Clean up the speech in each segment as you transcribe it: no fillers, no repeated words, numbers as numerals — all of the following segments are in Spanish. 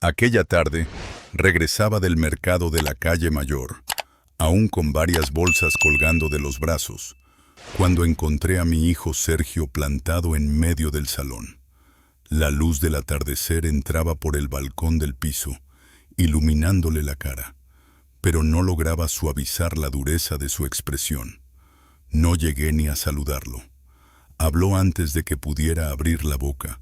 Aquella tarde, regresaba del mercado de la calle Mayor, aún con varias bolsas colgando de los brazos, cuando encontré a mi hijo Sergio plantado en medio del salón. La luz del atardecer entraba por el balcón del piso, iluminándole la cara, pero no lograba suavizar la dureza de su expresión. No llegué ni a saludarlo. Habló antes de que pudiera abrir la boca,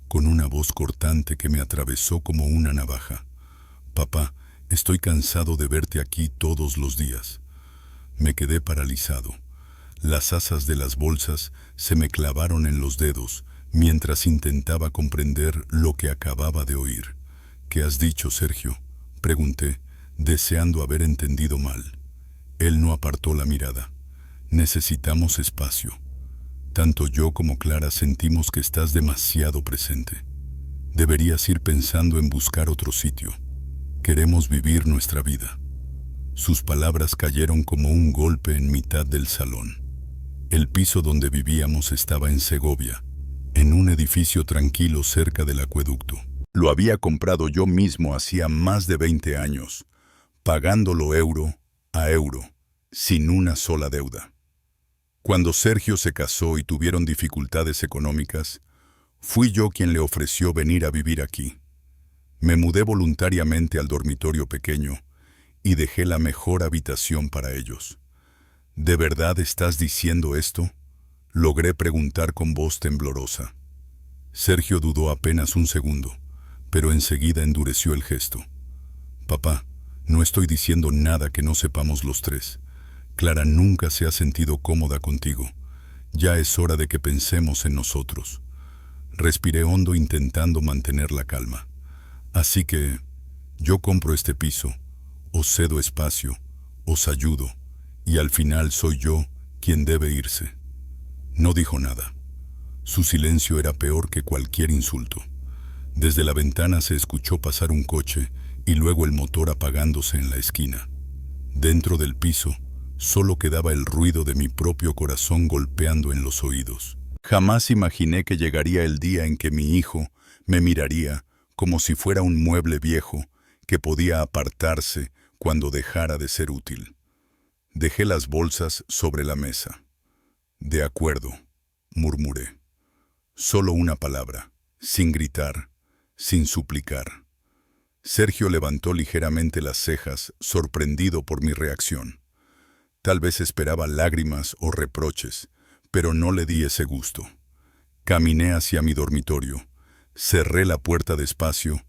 con una voz cortante que me atravesó como una navaja. «Papá, estoy cansado de verte aquí todos los días». Me quedé paralizado. Las asas de las bolsas se me clavaron en los dedos mientras intentaba comprender lo que acababa de oír. «¿Qué has dicho, Sergio?», pregunté, deseando haber entendido mal. Él no apartó la mirada. «Necesitamos espacio. Tanto yo como Clara sentimos que estás demasiado presente. Deberías ir pensando en buscar otro sitio. Queremos vivir nuestra vida». Sus palabras cayeron como un golpe en mitad del salón. El piso donde vivíamos estaba en Segovia, en un edificio tranquilo cerca del acueducto. Lo había comprado yo mismo hacía más de 20 años, pagándolo euro a euro, sin una sola deuda. Cuando Sergio se casó y tuvieron dificultades económicas, fui yo quien le ofreció venir a vivir aquí. Me mudé voluntariamente al dormitorio pequeño y dejé la mejor habitación para ellos. «¿De verdad estás diciendo esto?», logré preguntar con voz temblorosa. Sergio dudó apenas un segundo, pero enseguida endureció el gesto. «Papá, no estoy diciendo nada que no sepamos los tres. Clara nunca se ha sentido cómoda contigo. Ya es hora de que pensemos en nosotros». Respiré hondo intentando mantener la calma. «Así que, yo compro este piso, os cedo espacio, os ayudo, y al final soy yo quien debe irse». No dijo nada. Su silencio era peor que cualquier insulto. Desde la ventana se escuchó pasar un coche y luego el motor apagándose en la esquina. Dentro del piso, solo quedaba el ruido de mi propio corazón golpeando en los oídos. Jamás imaginé que llegaría el día en que mi hijo me miraría como si fuera un mueble viejo que podía apartarse cuando dejara de ser útil. Dejé las bolsas sobre la mesa. «De acuerdo», murmuré. Solo una palabra, sin gritar, sin suplicar. Sergio levantó ligeramente las cejas, sorprendido por mi reacción. Tal vez esperaba lágrimas o reproches, pero no le di ese gusto. Caminé hacia mi dormitorio, cerré la puerta despacio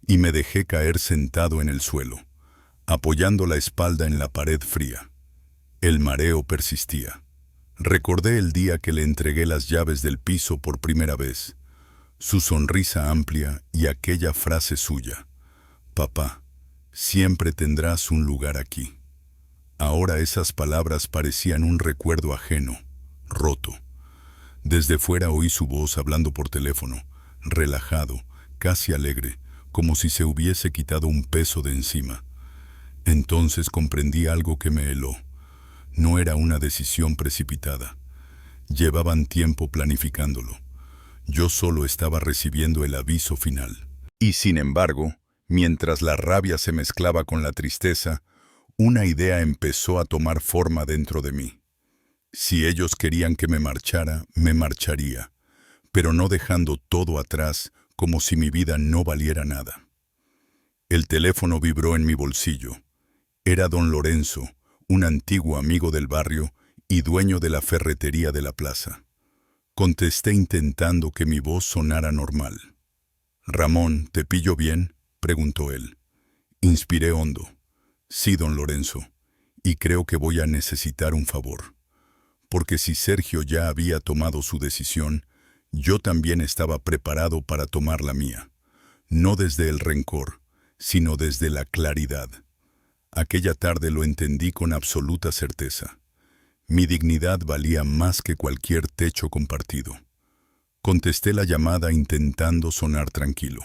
y me dejé caer sentado en el suelo, apoyando la espalda en la pared fría. El mareo persistía. Recordé el día que le entregué las llaves del piso por primera vez, su sonrisa amplia y aquella frase suya: «Papá, siempre tendrás un lugar aquí». Ahora esas palabras parecían un recuerdo ajeno, roto. Desde fuera oí su voz hablando por teléfono, relajado, casi alegre, como si se hubiese quitado un peso de encima. Entonces comprendí algo que me heló. No era una decisión precipitada. Llevaban tiempo planificándolo. Yo solo estaba recibiendo el aviso final. Y sin embargo, mientras la rabia se mezclaba con la tristeza, una idea empezó a tomar forma dentro de mí. Si ellos querían que me marchara, me marcharía, pero no dejando todo atrás como si mi vida no valiera nada. El teléfono vibró en mi bolsillo. Era don Lorenzo, un antiguo amigo del barrio y dueño de la ferretería de la plaza. Contesté intentando que mi voz sonara normal. «Ramón, ¿te pillo bien?», preguntó él. Inspiré hondo. «Sí, don Lorenzo, y creo que voy a necesitar un favor». Porque si Sergio ya había tomado su decisión, yo también estaba preparado para tomar la mía. No desde el rencor, sino desde la claridad. Aquella tarde lo entendí con absoluta certeza. Mi dignidad valía más que cualquier techo compartido. Contesté la llamada intentando sonar tranquilo.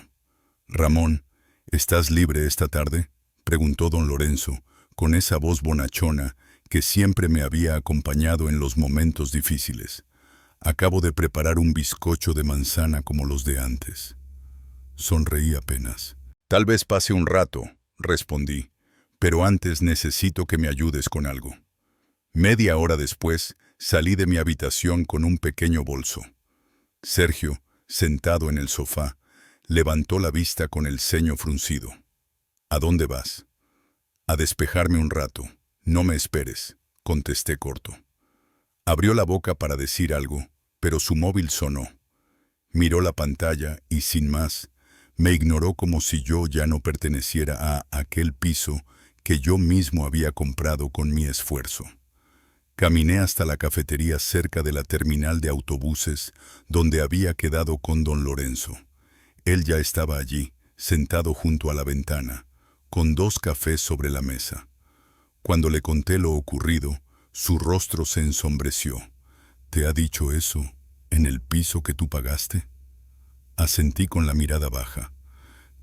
«Ramón, ¿estás libre esta tarde?», preguntó don Lorenzo, con esa voz bonachona que siempre me había acompañado en los momentos difíciles. «Acabo de preparar un bizcocho de manzana como los de antes». Sonreí apenas. Tal vez pase un rato, respondí, pero antes necesito que me ayudes con algo. Media hora después, salí de mi habitación con un pequeño bolso. Sergio, sentado en el sofá, levantó la vista con el ceño fruncido. ¿A dónde vas? A despejarme un rato. No me esperes, contesté corto. Abrió la boca para decir algo, pero su móvil sonó. Miró la pantalla y, sin más, me ignoró como si yo ya no perteneciera a aquel piso que yo mismo había comprado con mi esfuerzo. Caminé hasta la cafetería cerca de la terminal de autobuses donde había quedado con don Lorenzo. Él ya estaba allí, sentado junto a la ventana, con 2 cafés sobre la mesa. Cuando le conté lo ocurrido, su rostro se ensombreció. ¿Te ha dicho eso en el piso que tú pagaste? Asentí con la mirada baja.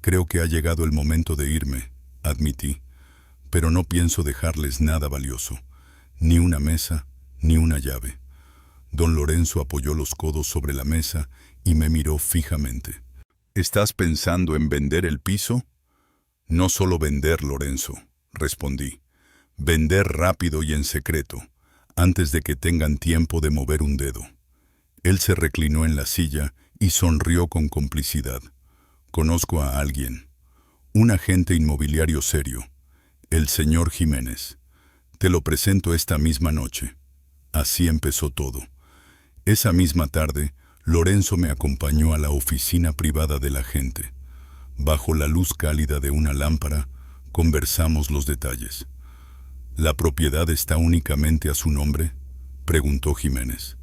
Creo que ha llegado el momento de irme, admití, pero no pienso dejarles nada valioso. Ni una mesa, ni una llave. Don Lorenzo apoyó los codos sobre la mesa y me miró fijamente. ¿Estás pensando en vender el piso? No solo vender, Lorenzo, respondí. Vender rápido y en secreto, antes de que tengan tiempo de mover un dedo. Él se reclinó en la silla y sonrió con complicidad. Conozco a alguien, un agente inmobiliario serio, el señor Jiménez. Te lo presento esta misma noche. Así empezó todo. Esa misma tarde, Lorenzo me acompañó a la oficina privada del agente. Bajo la luz cálida de una lámpara, conversamos los detalles. ¿La propiedad está únicamente a su nombre?, preguntó Jiménez.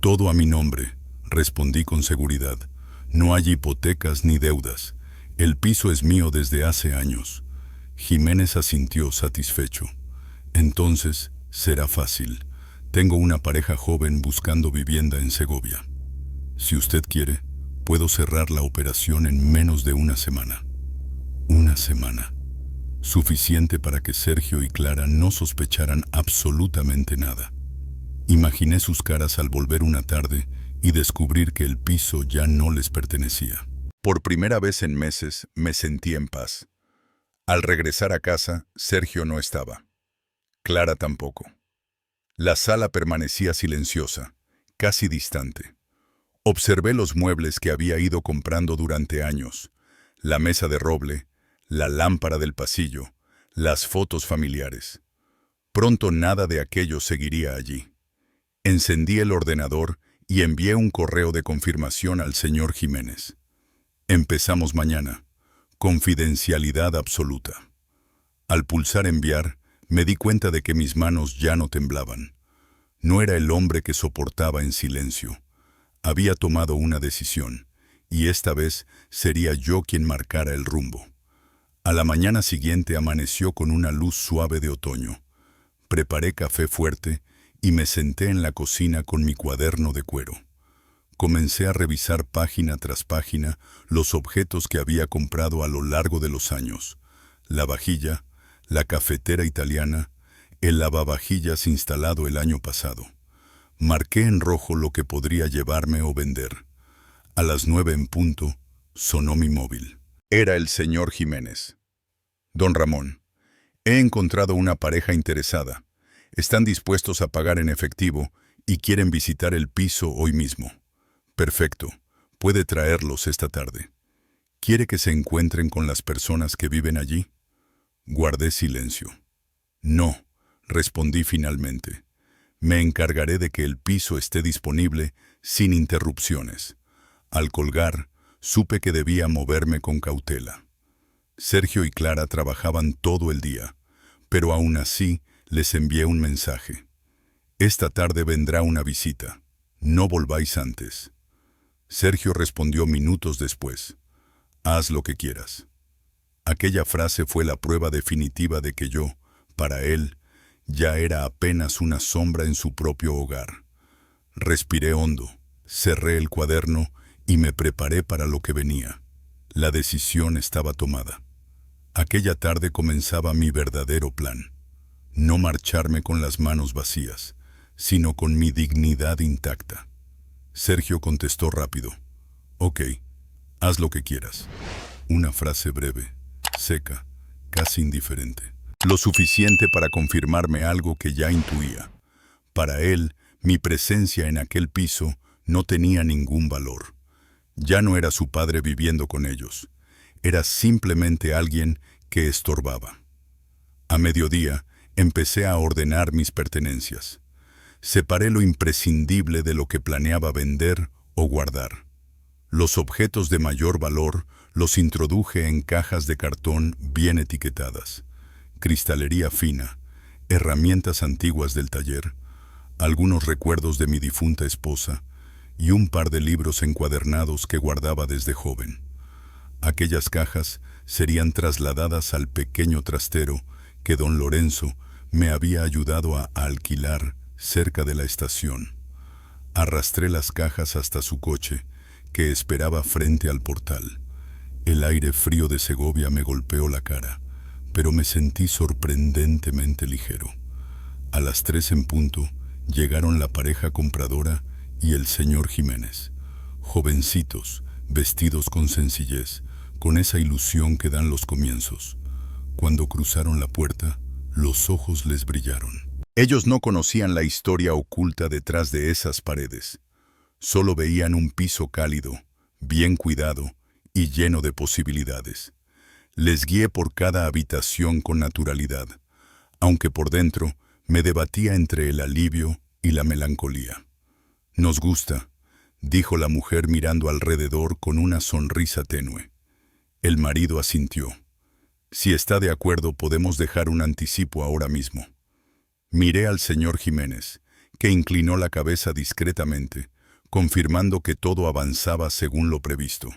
Todo a mi nombre, respondí con seguridad. No hay hipotecas ni deudas. El piso es mío desde hace años. Jiménez asintió satisfecho. Entonces, será fácil. Tengo una pareja joven buscando vivienda en Segovia. Si usted quiere, puedo cerrar la operación en menos de una semana. Una semana. Suficiente para que Sergio y Clara no sospecharan absolutamente nada. Imaginé sus caras al volver una tarde y descubrir que el piso ya no les pertenecía. Por primera vez en meses me sentí en paz. Al regresar a casa, Sergio no estaba. Clara tampoco. La sala permanecía silenciosa, casi distante. Observé los muebles que había ido comprando durante años, la mesa de roble, la lámpara del pasillo, las fotos familiares. Pronto nada de aquello seguiría allí. Encendí el ordenador y envié un correo de confirmación al señor Jiménez. Empezamos mañana. Confidencialidad absoluta. Al pulsar enviar, me di cuenta de que mis manos ya no temblaban. No era el hombre que soportaba en silencio. Había tomado una decisión, y esta vez sería yo quien marcara el rumbo. A la mañana siguiente amaneció con una luz suave de otoño. Preparé café fuerte y me senté en la cocina con mi cuaderno de cuero. Comencé a revisar página tras página los objetos que había comprado a lo largo de los años. La vajilla, la cafetera italiana, el lavavajillas instalado el año pasado. Marqué en rojo lo que podría llevarme o vender. A las 9 en punto, sonó mi móvil. Era el señor Jiménez. Don Ramón, he encontrado una pareja interesada. Están dispuestos a pagar en efectivo y quieren visitar el piso hoy mismo. Perfecto, puede traerlos esta tarde. ¿Quiere que se encuentren con las personas que viven allí? Guardé silencio. No, respondí finalmente. Me encargaré de que el piso esté disponible sin interrupciones. Al colgar, supe que debía moverme con cautela. Sergio y Clara trabajaban todo el día, pero aún así les envié un mensaje. Esta tarde vendrá una visita. No volváis antes. Sergio respondió minutos después. Haz lo que quieras. Aquella frase fue la prueba definitiva de que yo, para él, ya era apenas una sombra en su propio hogar. Respiré hondo, cerré el cuaderno y me preparé para lo que venía. La decisión estaba tomada. Aquella tarde comenzaba mi verdadero plan. No marcharme con las manos vacías, sino con mi dignidad intacta. Sergio contestó rápido. Ok, haz lo que quieras. Una frase breve, seca, casi indiferente. Lo suficiente para confirmarme algo que ya intuía. Para él, mi presencia en aquel piso no tenía ningún valor. Ya no era su padre viviendo con ellos. Era simplemente alguien que estorbaba. A mediodía, empecé a ordenar mis pertenencias. Separé lo imprescindible de lo que planeaba vender o guardar. Los objetos de mayor valor los introduje en cajas de cartón bien etiquetadas. Cristalería fina, herramientas antiguas del taller, algunos recuerdos de mi difunta esposa y un par de libros encuadernados que guardaba desde joven. Aquellas cajas serían trasladadas al pequeño trastero que don Lorenzo me había ayudado a alquilar cerca de la estación. Arrastré las cajas hasta su coche, que esperaba frente al portal. El aire frío de Segovia me golpeó la cara, pero me sentí sorprendentemente ligero. A las 3 en punto, llegaron la pareja compradora y el señor Jiménez. Jovencitos, vestidos con sencillez, con esa ilusión que dan los comienzos. Cuando cruzaron la puerta, los ojos les brillaron. Ellos no conocían la historia oculta detrás de esas paredes. Solo veían un piso cálido, bien cuidado y lleno de posibilidades. Les guié por cada habitación con naturalidad, aunque por dentro me debatía entre el alivio y la melancolía. «Nos gusta», dijo la mujer mirando alrededor con una sonrisa tenue. El marido asintió. «Si está de acuerdo, podemos dejar un anticipo ahora mismo». Miré al señor Jiménez, que inclinó la cabeza discretamente, confirmando que todo avanzaba según lo previsto.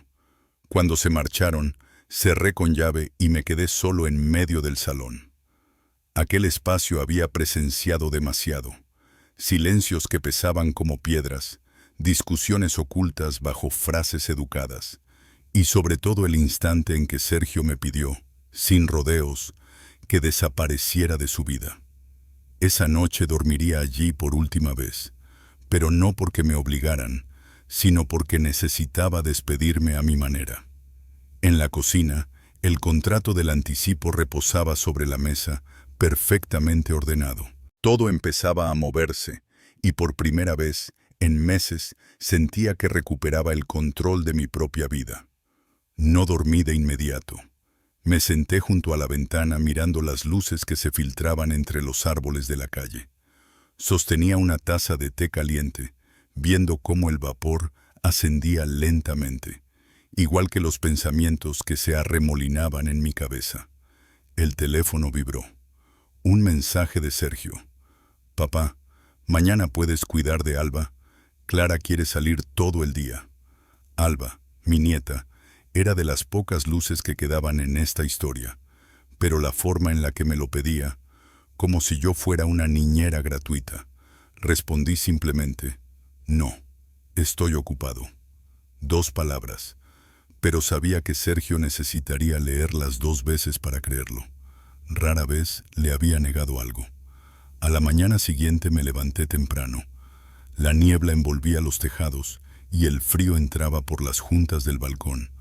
Cuando se marcharon, cerré con llave y me quedé solo en medio del salón. Aquel espacio había presenciado demasiado. Silencios que pesaban como piedras, discusiones ocultas bajo frases educadas, y sobre todo el instante en que Sergio me pidió, sin rodeos, que desapareciera de su vida. Esa noche dormiría allí por última vez, pero no porque me obligaran, sino porque necesitaba despedirme a mi manera. En la cocina, el contrato del anticipo reposaba sobre la mesa, perfectamente ordenado. Todo empezaba a moverse, y por primera vez, en meses, sentía que recuperaba el control de mi propia vida. No dormí de inmediato. Me senté junto a la ventana mirando las luces que se filtraban entre los árboles de la calle. Sostenía una taza de té caliente, viendo cómo el vapor ascendía lentamente, igual que los pensamientos que se arremolinaban en mi cabeza. El teléfono vibró. Un mensaje de Sergio. «Papá, mañana puedes cuidar de Alba. Clara quiere salir todo el día». Alba, mi nieta, era de las pocas luces que quedaban en esta historia, pero la forma en la que me lo pedía, como si yo fuera una niñera gratuita, respondí simplemente, «No, estoy ocupado». 2 palabras, pero sabía que Sergio necesitaría leerlas 2 veces para creerlo. Rara vez le había negado algo. A la mañana siguiente me levanté temprano. La niebla envolvía los tejados y el frío entraba por las juntas del balcón.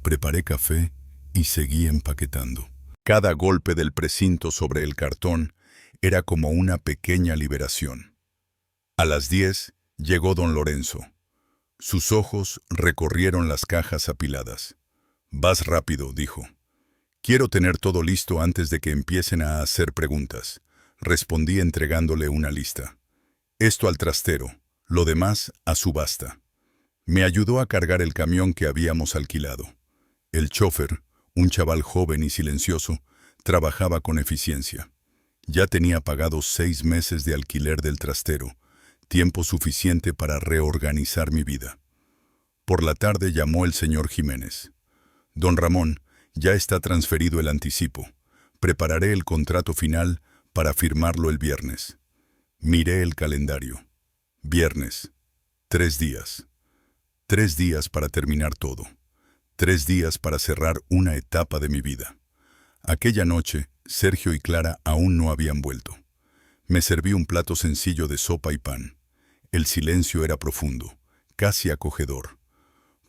Preparé café y seguí empaquetando. Cada golpe del precinto sobre el cartón era como una pequeña liberación. A las 10 llegó don Lorenzo. Sus ojos recorrieron las cajas apiladas. «Vas rápido», dijo. «Quiero tener todo listo antes de que empiecen a hacer preguntas», respondí entregándole una lista. «Esto al trastero, lo demás a subasta». Me ayudó a cargar el camión que habíamos alquilado. El chofer, un chaval joven y silencioso, trabajaba con eficiencia. Ya tenía pagados 6 meses de alquiler del trastero, tiempo suficiente para reorganizar mi vida. Por la tarde llamó el señor Jiménez. «Don Ramón, ya está transferido el anticipo. Prepararé el contrato final para firmarlo el viernes». Miré el calendario. Viernes. 3 días. 3 días para terminar todo. 3 días para cerrar una etapa de mi vida. Aquella noche, Sergio y Clara aún no habían vuelto. Me serví un plato sencillo de sopa y pan. El silencio era profundo, casi acogedor.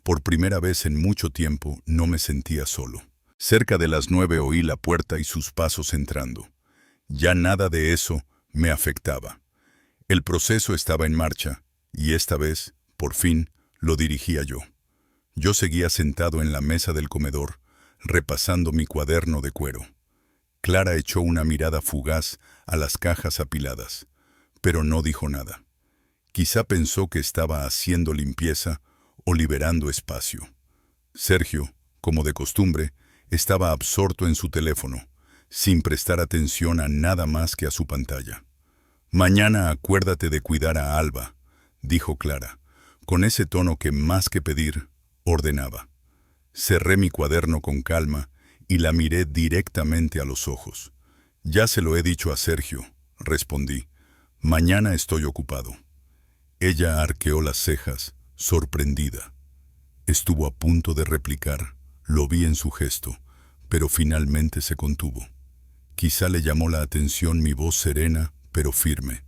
Por primera vez en mucho tiempo no me sentía solo. Cerca de las 9 oí la puerta y sus pasos entrando. Ya nada de eso me afectaba. El proceso estaba en marcha, y esta vez, por fin, lo dirigía yo. Yo seguía sentado en la mesa del comedor, repasando mi cuaderno de cuero. Clara echó una mirada fugaz a las cajas apiladas, pero no dijo nada. Quizá pensó que estaba haciendo limpieza o liberando espacio. Sergio, como de costumbre, estaba absorto en su teléfono, sin prestar atención a nada más que a su pantalla. «Mañana acuérdate de cuidar a Alba», dijo Clara, con ese tono que más que pedir, ordenaba. Cerré mi cuaderno con calma y la miré directamente a los ojos. «Ya se lo he dicho a Sergio», respondí. «Mañana estoy ocupado». Ella arqueó las cejas, sorprendida. Estuvo a punto de replicar, lo vi en su gesto, pero finalmente se contuvo. Quizá le llamó la atención mi voz serena, pero firme,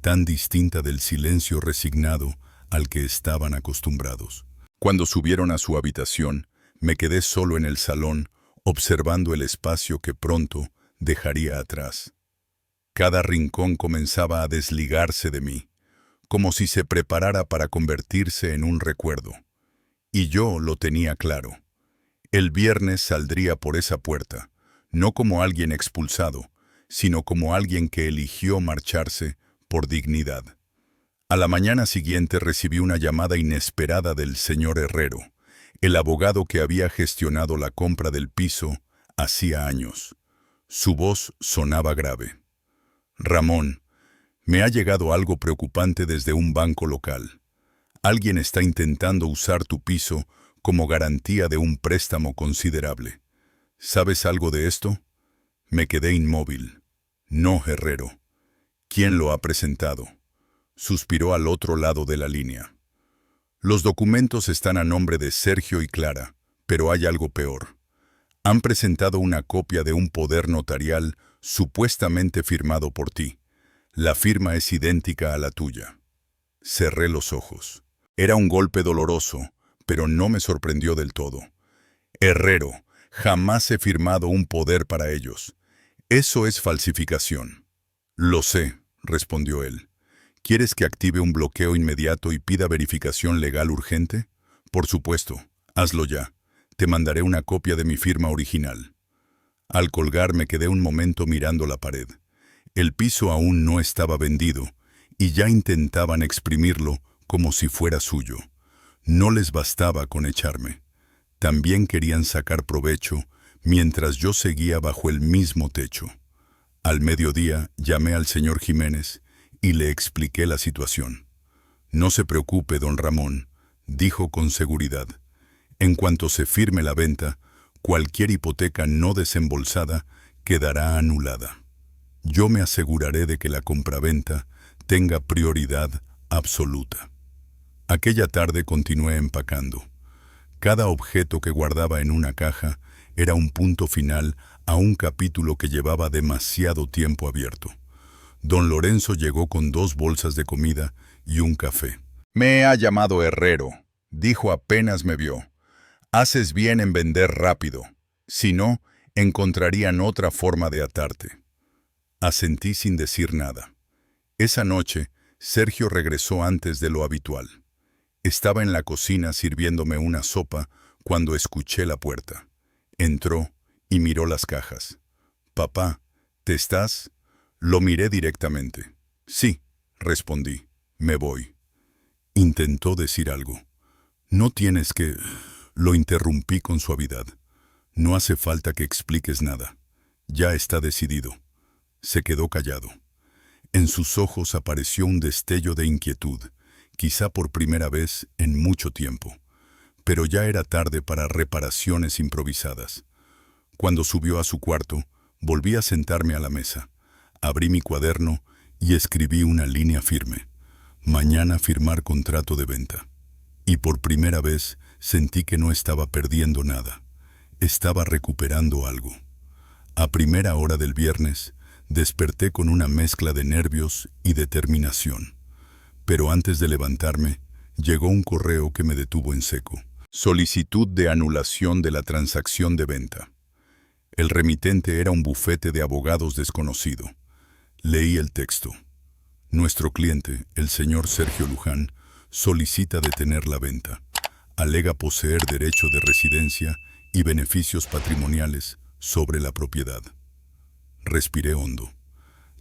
tan distinta del silencio resignado al que estaban acostumbrados. Cuando subieron a su habitación, me quedé solo en el salón, observando el espacio que pronto dejaría atrás. Cada rincón comenzaba a desligarse de mí, como si se preparara para convertirse en un recuerdo. Y yo lo tenía claro. El viernes saldría por esa puerta, no como alguien expulsado, sino como alguien que eligió marcharse por dignidad. A la mañana siguiente recibí una llamada inesperada del señor Herrero, el abogado que había gestionado la compra del piso hacía años. Su voz sonaba grave. «Ramón, me ha llegado algo preocupante desde un banco local. Alguien está intentando usar tu piso como garantía de un préstamo considerable. ¿Sabes algo de esto?» Me quedé inmóvil. «No, Herrero. ¿Quién lo ha presentado?», suspiró al otro lado de la línea. «Los documentos están a nombre de Sergio y Clara, pero hay algo peor. Han presentado una copia de un poder notarial supuestamente firmado por ti. La firma es idéntica a la tuya». Cerré los ojos. Era un golpe doloroso, pero no me sorprendió del todo. «Herrero, jamás he firmado un poder para ellos. Eso es falsificación». «Lo sé», respondió él. «¿Quieres que active un bloqueo inmediato y pida verificación legal urgente?» «Por supuesto, hazlo ya. Te mandaré una copia de mi firma original». Al colgar me quedé un momento mirando la pared. El piso aún no estaba vendido, y ya intentaban exprimirlo como si fuera suyo. No les bastaba con echarme. También querían sacar provecho mientras yo seguía bajo el mismo techo. Al mediodía llamé al señor Jiménez y le expliqué la situación. «No se preocupe, don Ramón», dijo con seguridad. «En cuanto se firme la venta, cualquier hipoteca no desembolsada quedará anulada. Yo me aseguraré de que la compraventa tenga prioridad absoluta». Aquella tarde continué empacando. Cada objeto que guardaba en una caja era un punto final a un capítulo que llevaba demasiado tiempo abierto. Don Lorenzo llegó con 2 bolsas de comida y un café. «Me ha llamado Herrero», dijo apenas me vio. «Haces bien en vender rápido. Si no, encontrarían otra forma de atarte». Asentí sin decir nada. Esa noche, Sergio regresó antes de lo habitual. Estaba en la cocina sirviéndome una sopa cuando escuché la puerta. Entró y miró las cajas. «Papá, ¿te estás?» Lo miré directamente. «Sí», respondí. «Me voy». Intentó decir algo. «No tienes que...» Lo interrumpí con suavidad. «No hace falta que expliques nada. Ya está decidido». Se quedó callado. En sus ojos apareció un destello de inquietud, quizá por primera vez en mucho tiempo. Pero ya era tarde para reparaciones improvisadas. Cuando subió a su cuarto, volví a sentarme a la mesa. Abrí mi cuaderno y escribí una línea firme. «Mañana firmar contrato de venta». Y por primera vez sentí que no estaba perdiendo nada. Estaba recuperando algo. A primera hora del viernes, desperté con una mezcla de nervios y determinación. Pero antes de levantarme, llegó un correo que me detuvo en seco. «Solicitud de anulación de la transacción de venta». El remitente era un bufete de abogados desconocido. Leí el texto. Nuestro cliente, el señor Sergio Luján, solicita detener la venta. Alega poseer derecho de residencia y beneficios patrimoniales sobre la propiedad. Respiré hondo.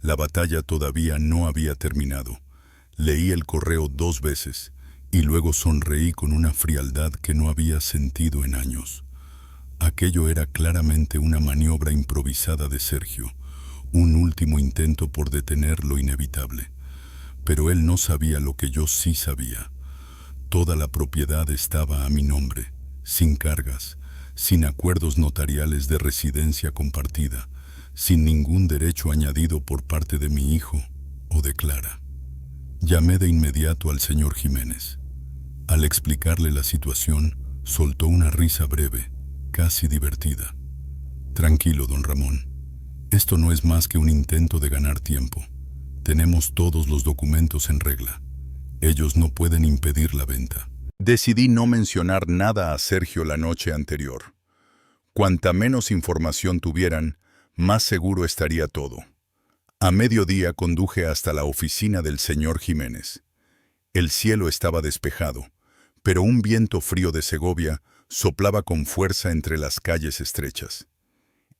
La batalla todavía no había terminado. Leí el correo 2 veces y luego sonreí con una frialdad que no había sentido en años. Aquello era claramente una maniobra improvisada de Sergio, un último intento por detener lo inevitable. Pero él no sabía lo que yo sí sabía. Toda la propiedad estaba a mi nombre, sin cargas, sin acuerdos notariales de residencia compartida, sin ningún derecho añadido por parte de mi hijo o de Clara. Llamé de inmediato al señor Jiménez. Al explicarle la situación, soltó una risa breve, casi divertida. Tranquilo, don Ramón. Esto no es más que un intento de ganar tiempo. Tenemos todos los documentos en regla. Ellos no pueden impedir la venta. Decidí no mencionar nada a Sergio la noche anterior. Cuanta menos información tuvieran, más seguro estaría todo. A mediodía conduje hasta la oficina del señor Jiménez. El cielo estaba despejado, pero un viento frío de Segovia soplaba con fuerza entre las calles estrechas.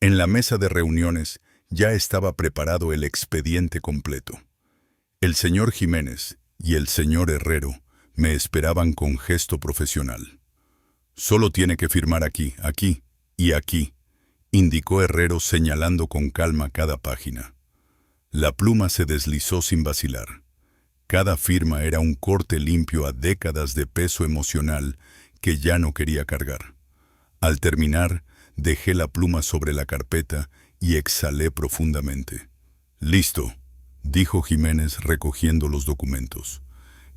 En la mesa de reuniones ya estaba preparado el expediente completo. El señor Jiménez y el señor Herrero me esperaban con gesto profesional. «Solo tiene que firmar aquí, aquí y aquí», indicó Herrero señalando con calma cada página. La pluma se deslizó sin vacilar. Cada firma era un corte limpio a décadas de peso emocional que ya no quería cargar. Al terminar, dejé la pluma sobre la carpeta y exhalé profundamente. «Listo», dijo Jiménez recogiendo los documentos.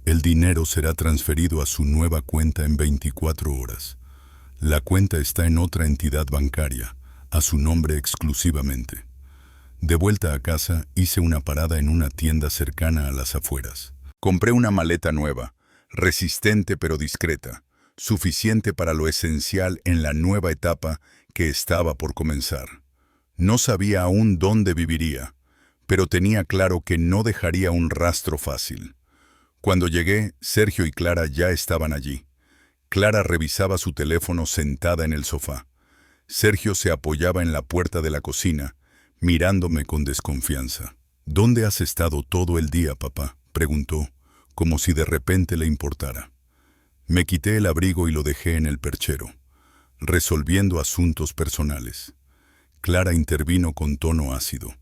«El dinero será transferido a su nueva cuenta en 24 horas. La cuenta está en otra entidad bancaria, a su nombre exclusivamente». De vuelta a casa, hice una parada en una tienda cercana a las afueras. Compré una maleta nueva, resistente pero discreta, suficiente para lo esencial en la nueva etapa que estaba por comenzar. No sabía aún dónde viviría, pero tenía claro que no dejaría un rastro fácil. Cuando llegué, Sergio y Clara ya estaban allí. Clara revisaba su teléfono sentada en el sofá. Sergio se apoyaba en la puerta de la cocina, mirándome con desconfianza. «¿Dónde has estado todo el día, papá?», preguntó, como si de repente le importara. Me quité el abrigo y lo dejé en el perchero, resolviendo asuntos personales. Clara intervino con tono ácido.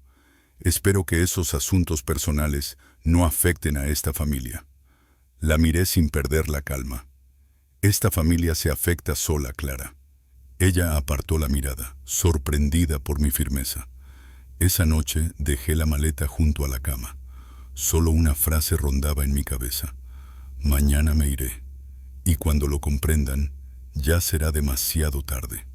«Espero que esos asuntos personales no afecten a esta familia». La miré sin perder la calma. «Esta familia se afecta sola, Clara». Ella apartó la mirada, sorprendida por mi firmeza. Esa noche dejé la maleta junto a la cama. Solo una frase rondaba en mi cabeza. «Mañana me iré. Y cuando lo comprendan, ya será demasiado tarde».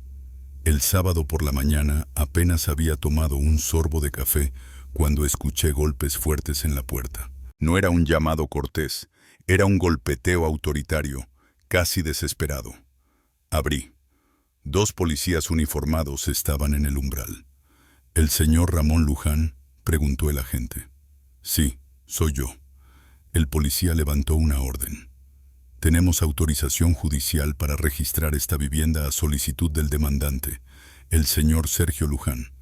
El sábado por la mañana apenas había tomado un sorbo de café cuando escuché golpes fuertes en la puerta. No era un llamado cortés, era un golpeteo autoritario, casi desesperado. Abrí. 2 policías uniformados estaban en el umbral. «¿El señor Ramón Luján?», preguntó el agente. «Sí, soy yo». El policía levantó una orden. «Tenemos autorización judicial para registrar esta vivienda a solicitud del demandante, el señor Sergio Luján.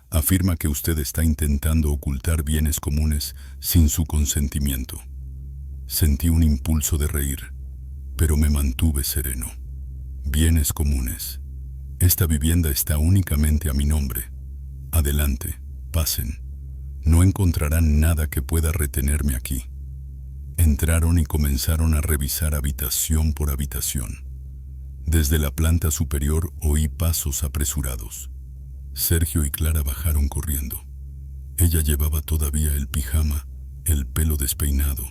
Afirma que usted está intentando ocultar bienes comunes sin su consentimiento». Sentí un impulso de reír, pero me mantuve sereno. «Bienes comunes. Esta vivienda está únicamente a mi nombre. Adelante, pasen. No encontrarán nada que pueda retenerme aquí». Entraron y comenzaron a revisar habitación por habitación. Desde la planta superior oí pasos apresurados. Sergio y Clara bajaron corriendo. Ella llevaba todavía el pijama, el pelo despeinado,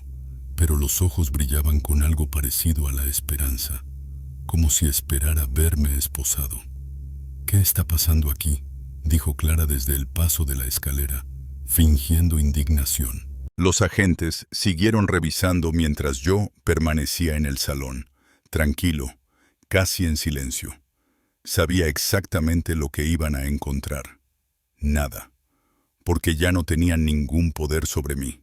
pero los ojos brillaban con algo parecido a la esperanza, como si esperara verme esposado. «¿Qué está pasando aquí?», dijo Clara desde el paso de la escalera, fingiendo indignación. Los agentes siguieron revisando mientras yo permanecía en el salón, tranquilo, casi en silencio. Sabía exactamente lo que iban a encontrar. Nada, porque ya no tenían ningún poder sobre mí.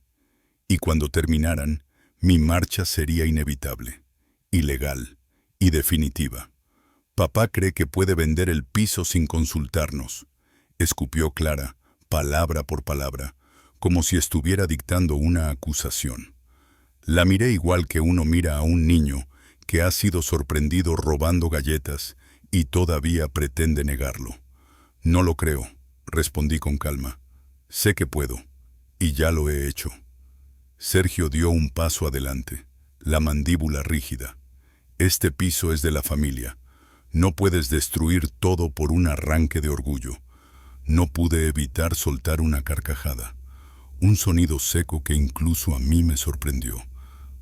Y cuando terminaran, mi marcha sería inevitable, ilegal y definitiva. Papá cree que puede vender el piso sin consultarnos, escupió Clara, palabra por palabra, como si estuviera dictando una acusación. La miré igual que uno mira a un niño que ha sido sorprendido robando galletas y todavía pretende negarlo. No lo creo, respondí con calma. Sé que puedo, y ya lo he hecho. Sergio dio un paso adelante, la mandíbula rígida. Este piso es de la familia. No puedes destruir todo por un arranque de orgullo. No pude evitar soltar una carcajada. Un sonido seco que incluso a mí me sorprendió.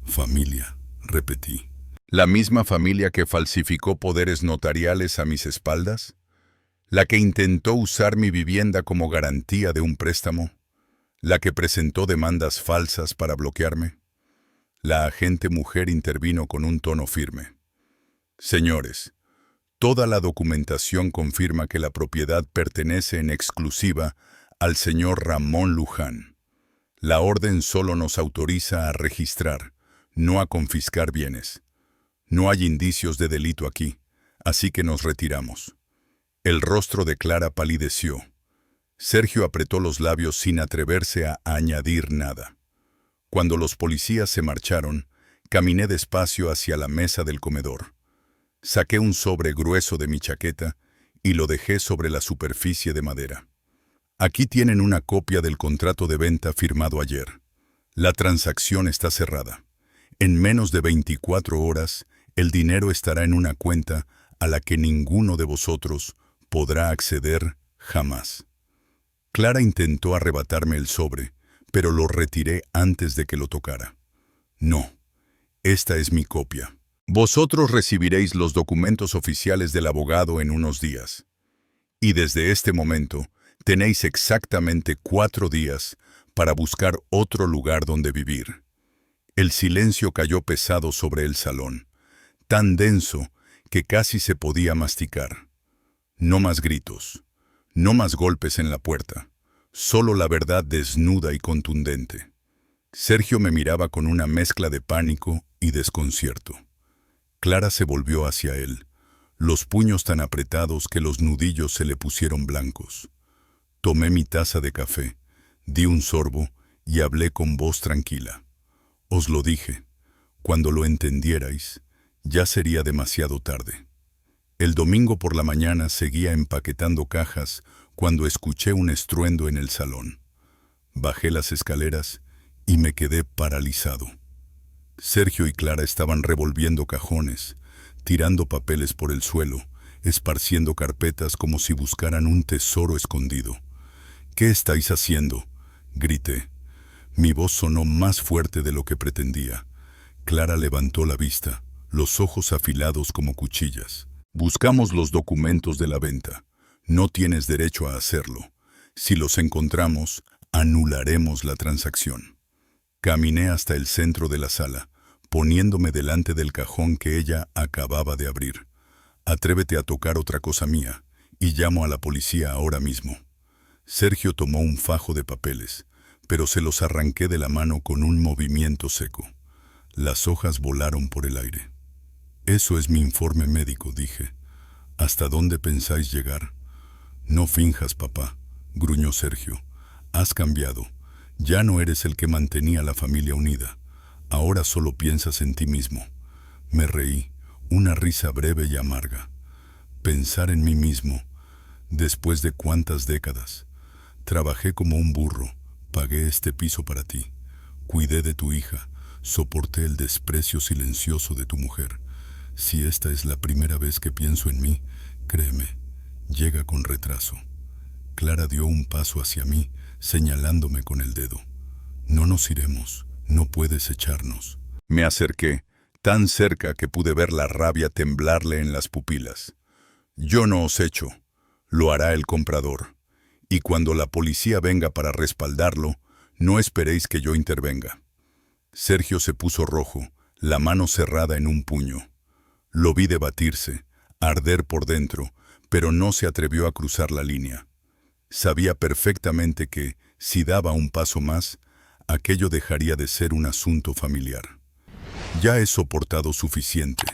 Familia, repetí. ¿La misma familia que falsificó poderes notariales a mis espaldas? ¿La que intentó usar mi vivienda como garantía de un préstamo? ¿La que presentó demandas falsas para bloquearme? La agente mujer intervino con un tono firme. Señores, toda la documentación confirma que la propiedad pertenece en exclusiva al señor Ramón Luján. La orden solo nos autoriza a registrar, no a confiscar bienes. No hay indicios de delito aquí, así que nos retiramos. El rostro de Clara palideció. Sergio apretó los labios sin atreverse a añadir nada. Cuando los policías se marcharon, caminé despacio hacia la mesa del comedor. Saqué un sobre grueso de mi chaqueta y lo dejé sobre la superficie de madera. Aquí tienen una copia del contrato de venta firmado ayer. La transacción está cerrada. En menos de 24 horas, el dinero estará en una cuenta a la que ninguno de vosotros podrá acceder jamás. Clara intentó arrebatarme el sobre, pero lo retiré antes de que lo tocara. No, esta es mi copia. Vosotros recibiréis los documentos oficiales del abogado en unos días. Y desde este momento, tenéis exactamente 4 días para buscar otro lugar donde vivir. El silencio cayó pesado sobre el salón, tan denso que casi se podía masticar. No más gritos, no más golpes en la puerta, solo la verdad desnuda y contundente. Sergio me miraba con una mezcla de pánico y desconcierto. Clara se volvió hacia él, los puños tan apretados que los nudillos se le pusieron blancos. Tomé mi taza de café, di un sorbo y hablé con voz tranquila. Os lo dije, cuando lo entendierais, ya sería demasiado tarde. El domingo por la mañana seguía empaquetando cajas cuando escuché un estruendo en el salón. Bajé las escaleras y me quedé paralizado. Sergio y Clara estaban revolviendo cajones, tirando papeles por el suelo, esparciendo carpetas como si buscaran un tesoro escondido. ¿Qué estáis haciendo?, grité. Mi voz sonó más fuerte de lo que pretendía. Clara levantó la vista, los ojos afilados como cuchillas. Buscamos los documentos de la venta. No tienes derecho a hacerlo. Si los encontramos, anularemos la transacción. Caminé hasta el centro de la sala, poniéndome delante del cajón que ella acababa de abrir. Atrévete a tocar otra cosa mía, y llamo a la policía ahora mismo. Sergio tomó un fajo de papeles, pero se los arranqué de la mano con un movimiento seco. Las hojas volaron por el aire. Eso es mi informe médico, dije. ¿Hasta dónde pensáis llegar? No finjas, papá, gruñó Sergio. Has cambiado. Ya no eres el que mantenía a la familia unida. Ahora solo piensas en ti mismo. Me reí, una risa breve y amarga. Pensar en mí mismo. Después de cuántas décadas. Trabajé como un burro. Pagué este piso para ti. Cuidé de tu hija. Soporté el desprecio silencioso de tu mujer. Si esta es la primera vez que pienso en mí, créeme, llega con retraso. Clara dio un paso hacia mí, señalándome con el dedo. No nos iremos, no puedes echarnos. Me acerqué, tan cerca que pude ver la rabia temblarle en las pupilas. Yo no os echo, lo hará el comprador. Y cuando la policía venga para respaldarlo, no esperéis que yo intervenga. Sergio se puso rojo, la mano cerrada en un puño. Lo vi debatirse, arder por dentro, pero no se atrevió a cruzar la línea. Sabía perfectamente que, si daba un paso más, aquello dejaría de ser un asunto familiar. «Ya he soportado suficiente»,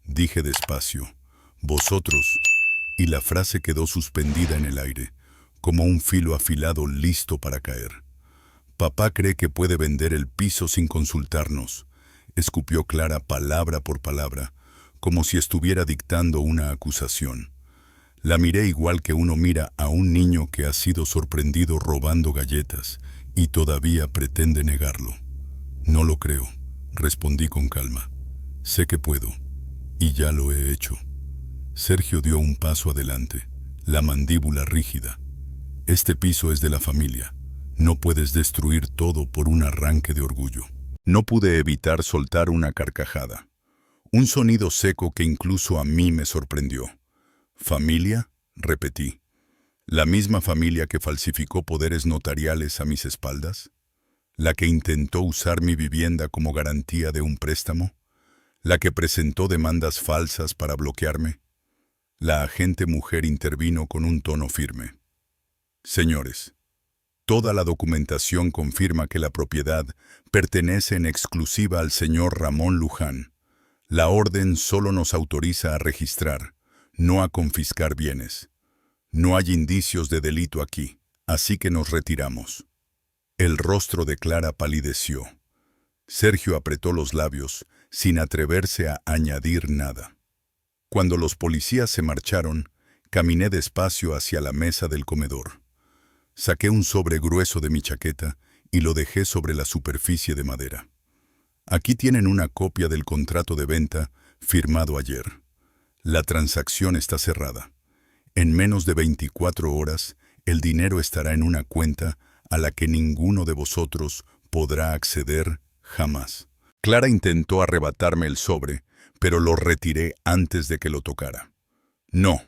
dije despacio. «Vosotros», y la frase quedó suspendida en el aire, como un filo afilado listo para caer. «Papá cree que puede vender el piso sin consultarnos», escupió Clara palabra por palabra, como si estuviera dictando una acusación. La miré igual que uno mira a un niño que ha sido sorprendido robando galletas y todavía pretende negarlo. «No lo creo», respondí con calma. «Sé que puedo, y ya lo he hecho». Sergio dio un paso adelante, la mandíbula rígida. «Este piso es de la familia. No puedes destruir todo por un arranque de orgullo». No pude evitar soltar una carcajada. Un sonido seco que incluso a mí me sorprendió. «¿Familia?», repetí. «¿La misma familia que falsificó poderes notariales a mis espaldas? ¿La que intentó usar mi vivienda como garantía de un préstamo? ¿La que presentó demandas falsas para bloquearme?». La agente mujer intervino con un tono firme. «Señores, toda la documentación confirma que la propiedad pertenece en exclusiva al señor Ramón Luján. La orden solo nos autoriza a registrar, no a confiscar bienes. No hay indicios de delito aquí, así que nos retiramos». El rostro de Clara palideció. Sergio apretó los labios, sin atreverse a añadir nada. Cuando los policías se marcharon, caminé despacio hacia la mesa del comedor. Saqué un sobre grueso de mi chaqueta y lo dejé sobre la superficie de madera. «Aquí tienen una copia del contrato de venta firmado ayer. La transacción está cerrada. En menos de 24 horas, el dinero estará en una cuenta a la que ninguno de vosotros podrá acceder jamás». Clara intentó arrebatarme el sobre, pero lo retiré antes de que lo tocara. «No,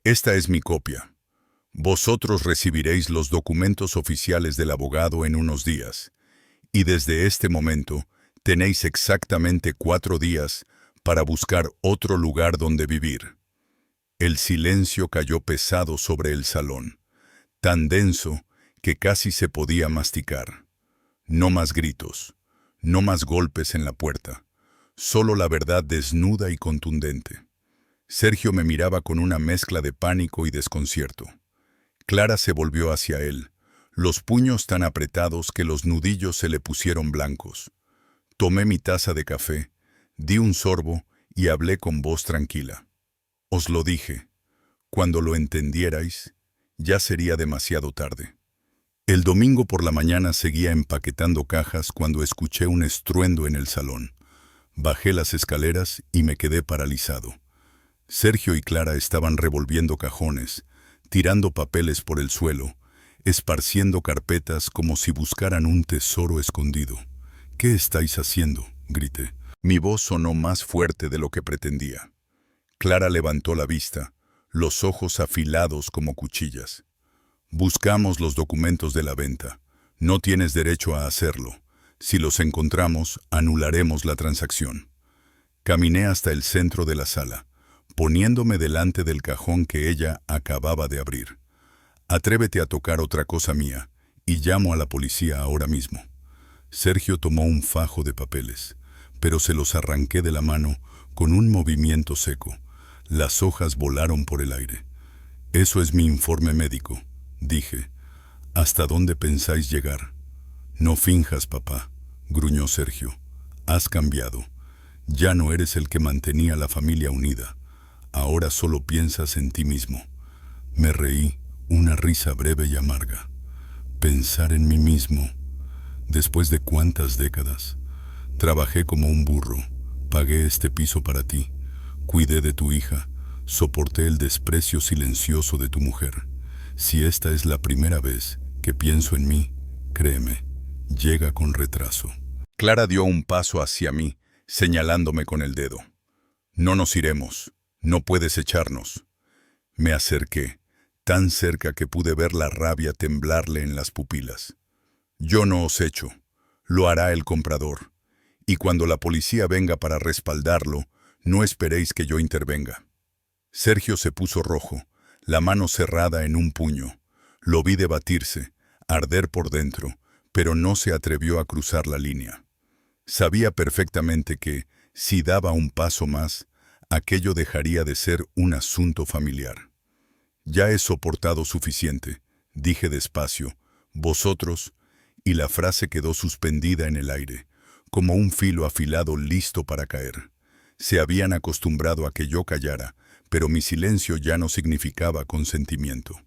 esta es mi copia. Vosotros recibiréis los documentos oficiales del abogado en unos días, y desde este momento tenéis exactamente 4 días para buscar otro lugar donde vivir». El silencio cayó pesado sobre el salón, tan denso que casi se podía masticar. No más gritos, no más golpes en la puerta, solo la verdad desnuda y contundente. Sergio me miraba con una mezcla de pánico y desconcierto. Clara se volvió hacia él, los puños tan apretados que los nudillos se le pusieron blancos. Tomé mi taza de café, di un sorbo y hablé con voz tranquila. «Os lo dije, cuando lo entendierais, ya sería demasiado tarde». El domingo por la mañana seguía empaquetando cajas cuando escuché un estruendo en el salón. Bajé las escaleras y me quedé paralizado. Sergio y Clara estaban revolviendo cajones, tirando papeles por el suelo, esparciendo carpetas como si buscaran un tesoro escondido. «¿Qué estáis haciendo?», grité. Mi voz sonó más fuerte de lo que pretendía. Clara levantó la vista, los ojos afilados como cuchillas. «Buscamos los documentos de la venta. No tienes derecho a hacerlo. Si los encontramos, anularemos la transacción». Caminé hasta el centro de la sala, poniéndome delante del cajón que ella acababa de abrir. «Atrévete a tocar otra cosa mía, y llamo a la policía ahora mismo». Sergio tomó un fajo de papeles, pero se los arranqué de la mano con un movimiento seco. Las hojas volaron por el aire. «Eso es mi informe médico», dije. «¿Hasta dónde pensáis llegar?». «No finjas, papá», gruñó Sergio. «Has cambiado. Ya no eres el que mantenía la familia unida. Ahora solo piensas en ti mismo». Me reí, una risa breve y amarga. Pensar en mí mismo. Después de cuántas décadas. Trabajé como un burro, pagué este piso para ti, cuidé de tu hija, soporté el desprecio silencioso de tu mujer. Si esta es la primera vez que pienso en mí, créeme, llega con retraso». Clara dio un paso hacia mí, señalándome con el dedo. «No nos iremos, no puedes echarnos». Me acerqué, tan cerca que pude ver la rabia temblarle en las pupilas. «Yo no os echo, lo hará el comprador. Y cuando la policía venga para respaldarlo, no esperéis que yo intervenga». Sergio se puso rojo, la mano cerrada en un puño. Lo vi debatirse, arder por dentro, pero no se atrevió a cruzar la línea. Sabía perfectamente que, si daba un paso más, aquello dejaría de ser un asunto familiar. Ya he soportado suficiente, dije despacio, vosotros, y la frase quedó suspendida en el aire, como un filo afilado listo para caer. Se habían acostumbrado a que yo callara, pero mi silencio ya no significaba consentimiento.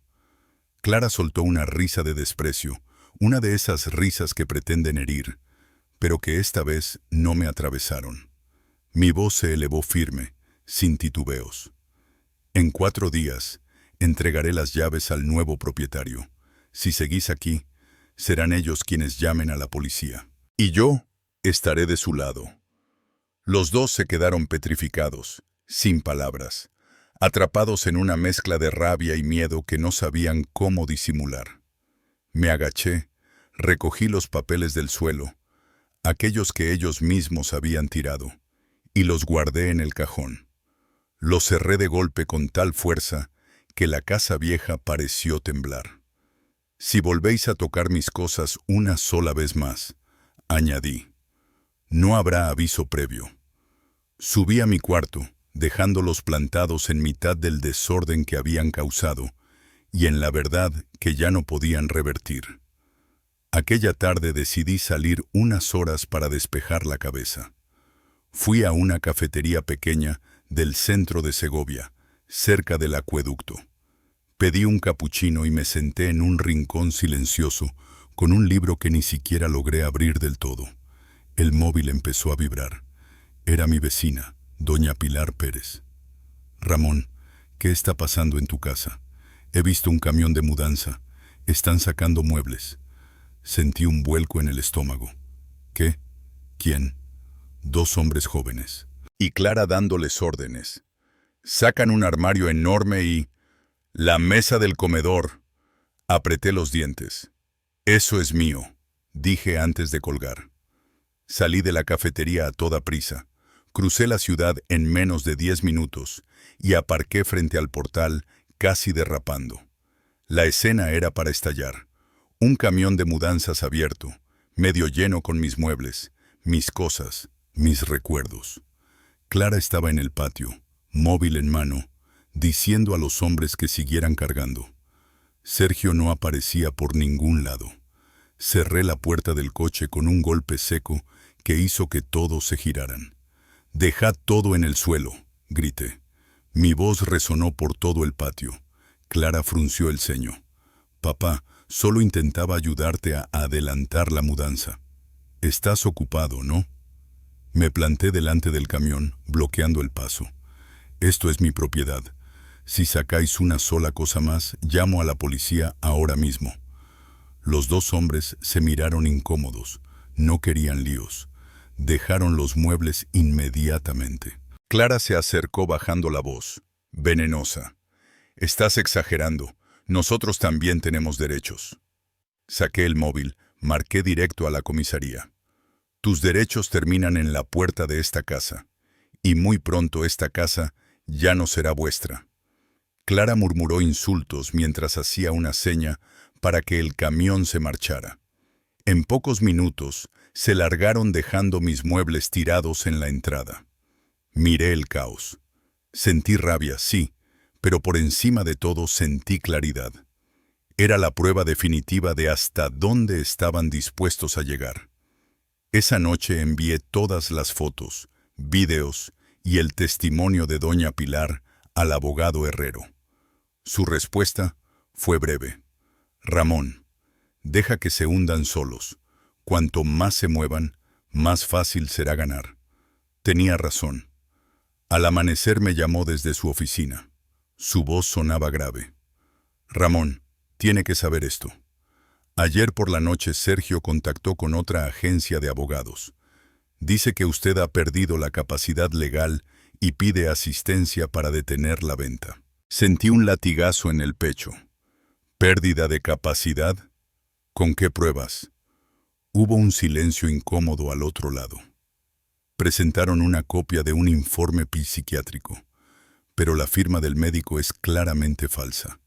Clara soltó una risa de desprecio, una de esas risas que pretenden herir, pero que esta vez no me atravesaron. Mi voz se elevó firme, sin titubeos. En 4 días, entregaré las llaves al nuevo propietario. Si seguís aquí, serán ellos quienes llamen a la policía. Y yo estaré de su lado. Los dos se quedaron petrificados, sin palabras, atrapados en una mezcla de rabia y miedo que no sabían cómo disimular. Me agaché, recogí los papeles del suelo, aquellos que ellos mismos habían tirado, y los guardé en el cajón. Los cerré de golpe con tal fuerza que la casa vieja pareció temblar. Si volvéis a tocar mis cosas una sola vez más, añadí, no habrá aviso previo. Subí a mi cuarto, dejándolos plantados en mitad del desorden que habían causado, y en la verdad que ya no podían revertir. Aquella tarde decidí salir unas horas para despejar la cabeza. Fui a una cafetería pequeña del centro de Segovia, cerca del acueducto. Pedí un capuchino y me senté en un rincón silencioso, con un libro que ni siquiera logré abrir del todo. El móvil empezó a vibrar. Era mi vecina, doña Pilar Pérez. Ramón, ¿qué está pasando en tu casa? He visto un camión de mudanza. Están sacando muebles. Sentí un vuelco en el estómago. ¿Qué? ¿Quién? 2 hombres jóvenes. Y Clara dándoles órdenes. Sacan un armario enorme y... la mesa del comedor. Apreté los dientes. Eso es mío, dije antes de colgar. Salí de la cafetería a toda prisa. Crucé la ciudad en menos de 10 minutos y aparqué frente al portal, casi derrapando. La escena era para estallar. Un camión de mudanzas abierto, medio lleno con mis muebles, mis cosas, mis recuerdos. Clara estaba en el patio, móvil en mano, diciendo a los hombres que siguieran cargando. Sergio no aparecía por ningún lado. Cerré la puerta del coche con un golpe seco que hizo que todos se giraran. «Dejad todo en el suelo», grité. Mi voz resonó por todo el patio. Clara frunció el ceño. «Papá, solo intentaba ayudarte a adelantar la mudanza. Estás ocupado, ¿no?» Me planté delante del camión, bloqueando el paso. «Esto es mi propiedad. Si sacáis una sola cosa más, llamo a la policía ahora mismo». Los 2 hombres se miraron incómodos. No querían líos. Dejaron los muebles inmediatamente. Clara se acercó bajando la voz, venenosa. «Estás exagerando. Nosotros también tenemos derechos». Saqué el móvil, marqué directo a la comisaría. «Tus derechos terminan en la puerta de esta casa, y muy pronto esta casa ya no será vuestra». Clara murmuró insultos mientras hacía una seña para que el camión se marchara. En pocos minutos se largaron dejando mis muebles tirados en la entrada. Miré el caos. Sentí rabia, sí, pero por encima de todo sentí claridad. Era la prueba definitiva de hasta dónde estaban dispuestos a llegar. Esa noche envié todas las fotos, videos y el testimonio de doña Pilar al abogado Herrero. Su respuesta fue breve. «Ramón, deja que se hundan solos. Cuanto más se muevan, más fácil será ganar». Tenía razón. Al amanecer me llamó desde su oficina. Su voz sonaba grave. «Ramón, tiene que saber esto. Ayer por la noche Sergio contactó con otra agencia de abogados. Dice que usted ha perdido la capacidad legal y pide asistencia para detener la venta». Sentí un latigazo en el pecho. ¿Pérdida de capacidad? ¿Con qué pruebas? Hubo un silencio incómodo al otro lado. Presentaron una copia de un informe psiquiátrico. pero la firma del médico es claramente falsa.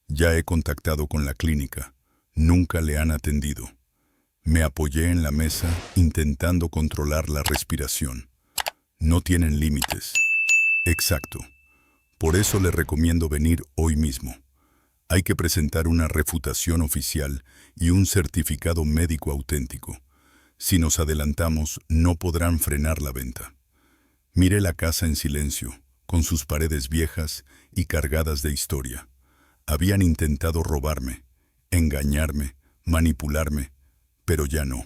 Ya he contactado con la clínica. Nunca le han atendido. Me apoyé en la mesa intentando controlar la respiración. No tienen límites. Exacto. Por eso le recomiendo venir hoy mismo. Hay que presentar una refutación oficial y un certificado médico auténtico. Si nos adelantamos, no podrán frenar la venta. Miré la casa en silencio, con sus paredes viejas y cargadas de historia. Habían intentado robarme, engañarme, manipularme, pero ya no.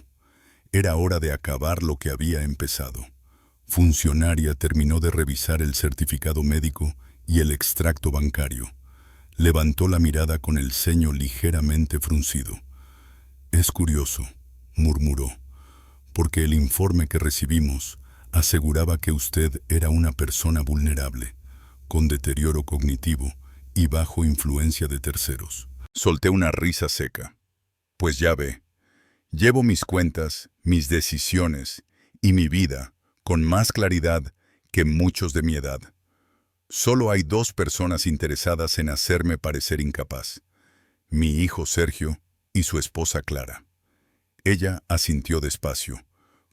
Era hora de acabar lo que había empezado. Funcionaria terminó de revisar el certificado médico y el extracto bancario. Levantó la mirada con el ceño ligeramente fruncido. «Es curioso», murmuró, «porque el informe que recibimos aseguraba que usted era una persona vulnerable, con deterioro cognitivo y bajo influencia de terceros». Solté una risa seca. Pues ya ve, llevo mis cuentas, mis decisiones y mi vida con más claridad que muchos de mi edad. Solo hay dos personas interesadas en hacerme parecer incapaz: mi hijo Sergio y su esposa Clara. Ella asintió despacio,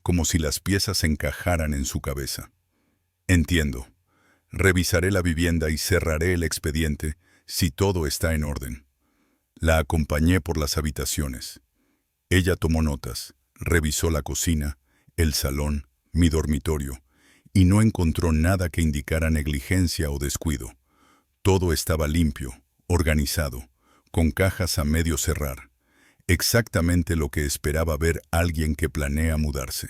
como si las piezas encajaran en su cabeza. Entiendo. Revisaré la vivienda y cerraré el expediente si todo está en orden. La acompañé por las habitaciones. Ella tomó notas, revisó la cocina, el salón, mi dormitorio, y no encontró nada que indicara negligencia o descuido. Todo estaba limpio, organizado, con cajas a medio cerrar. Exactamente lo que esperaba ver alguien que planea mudarse.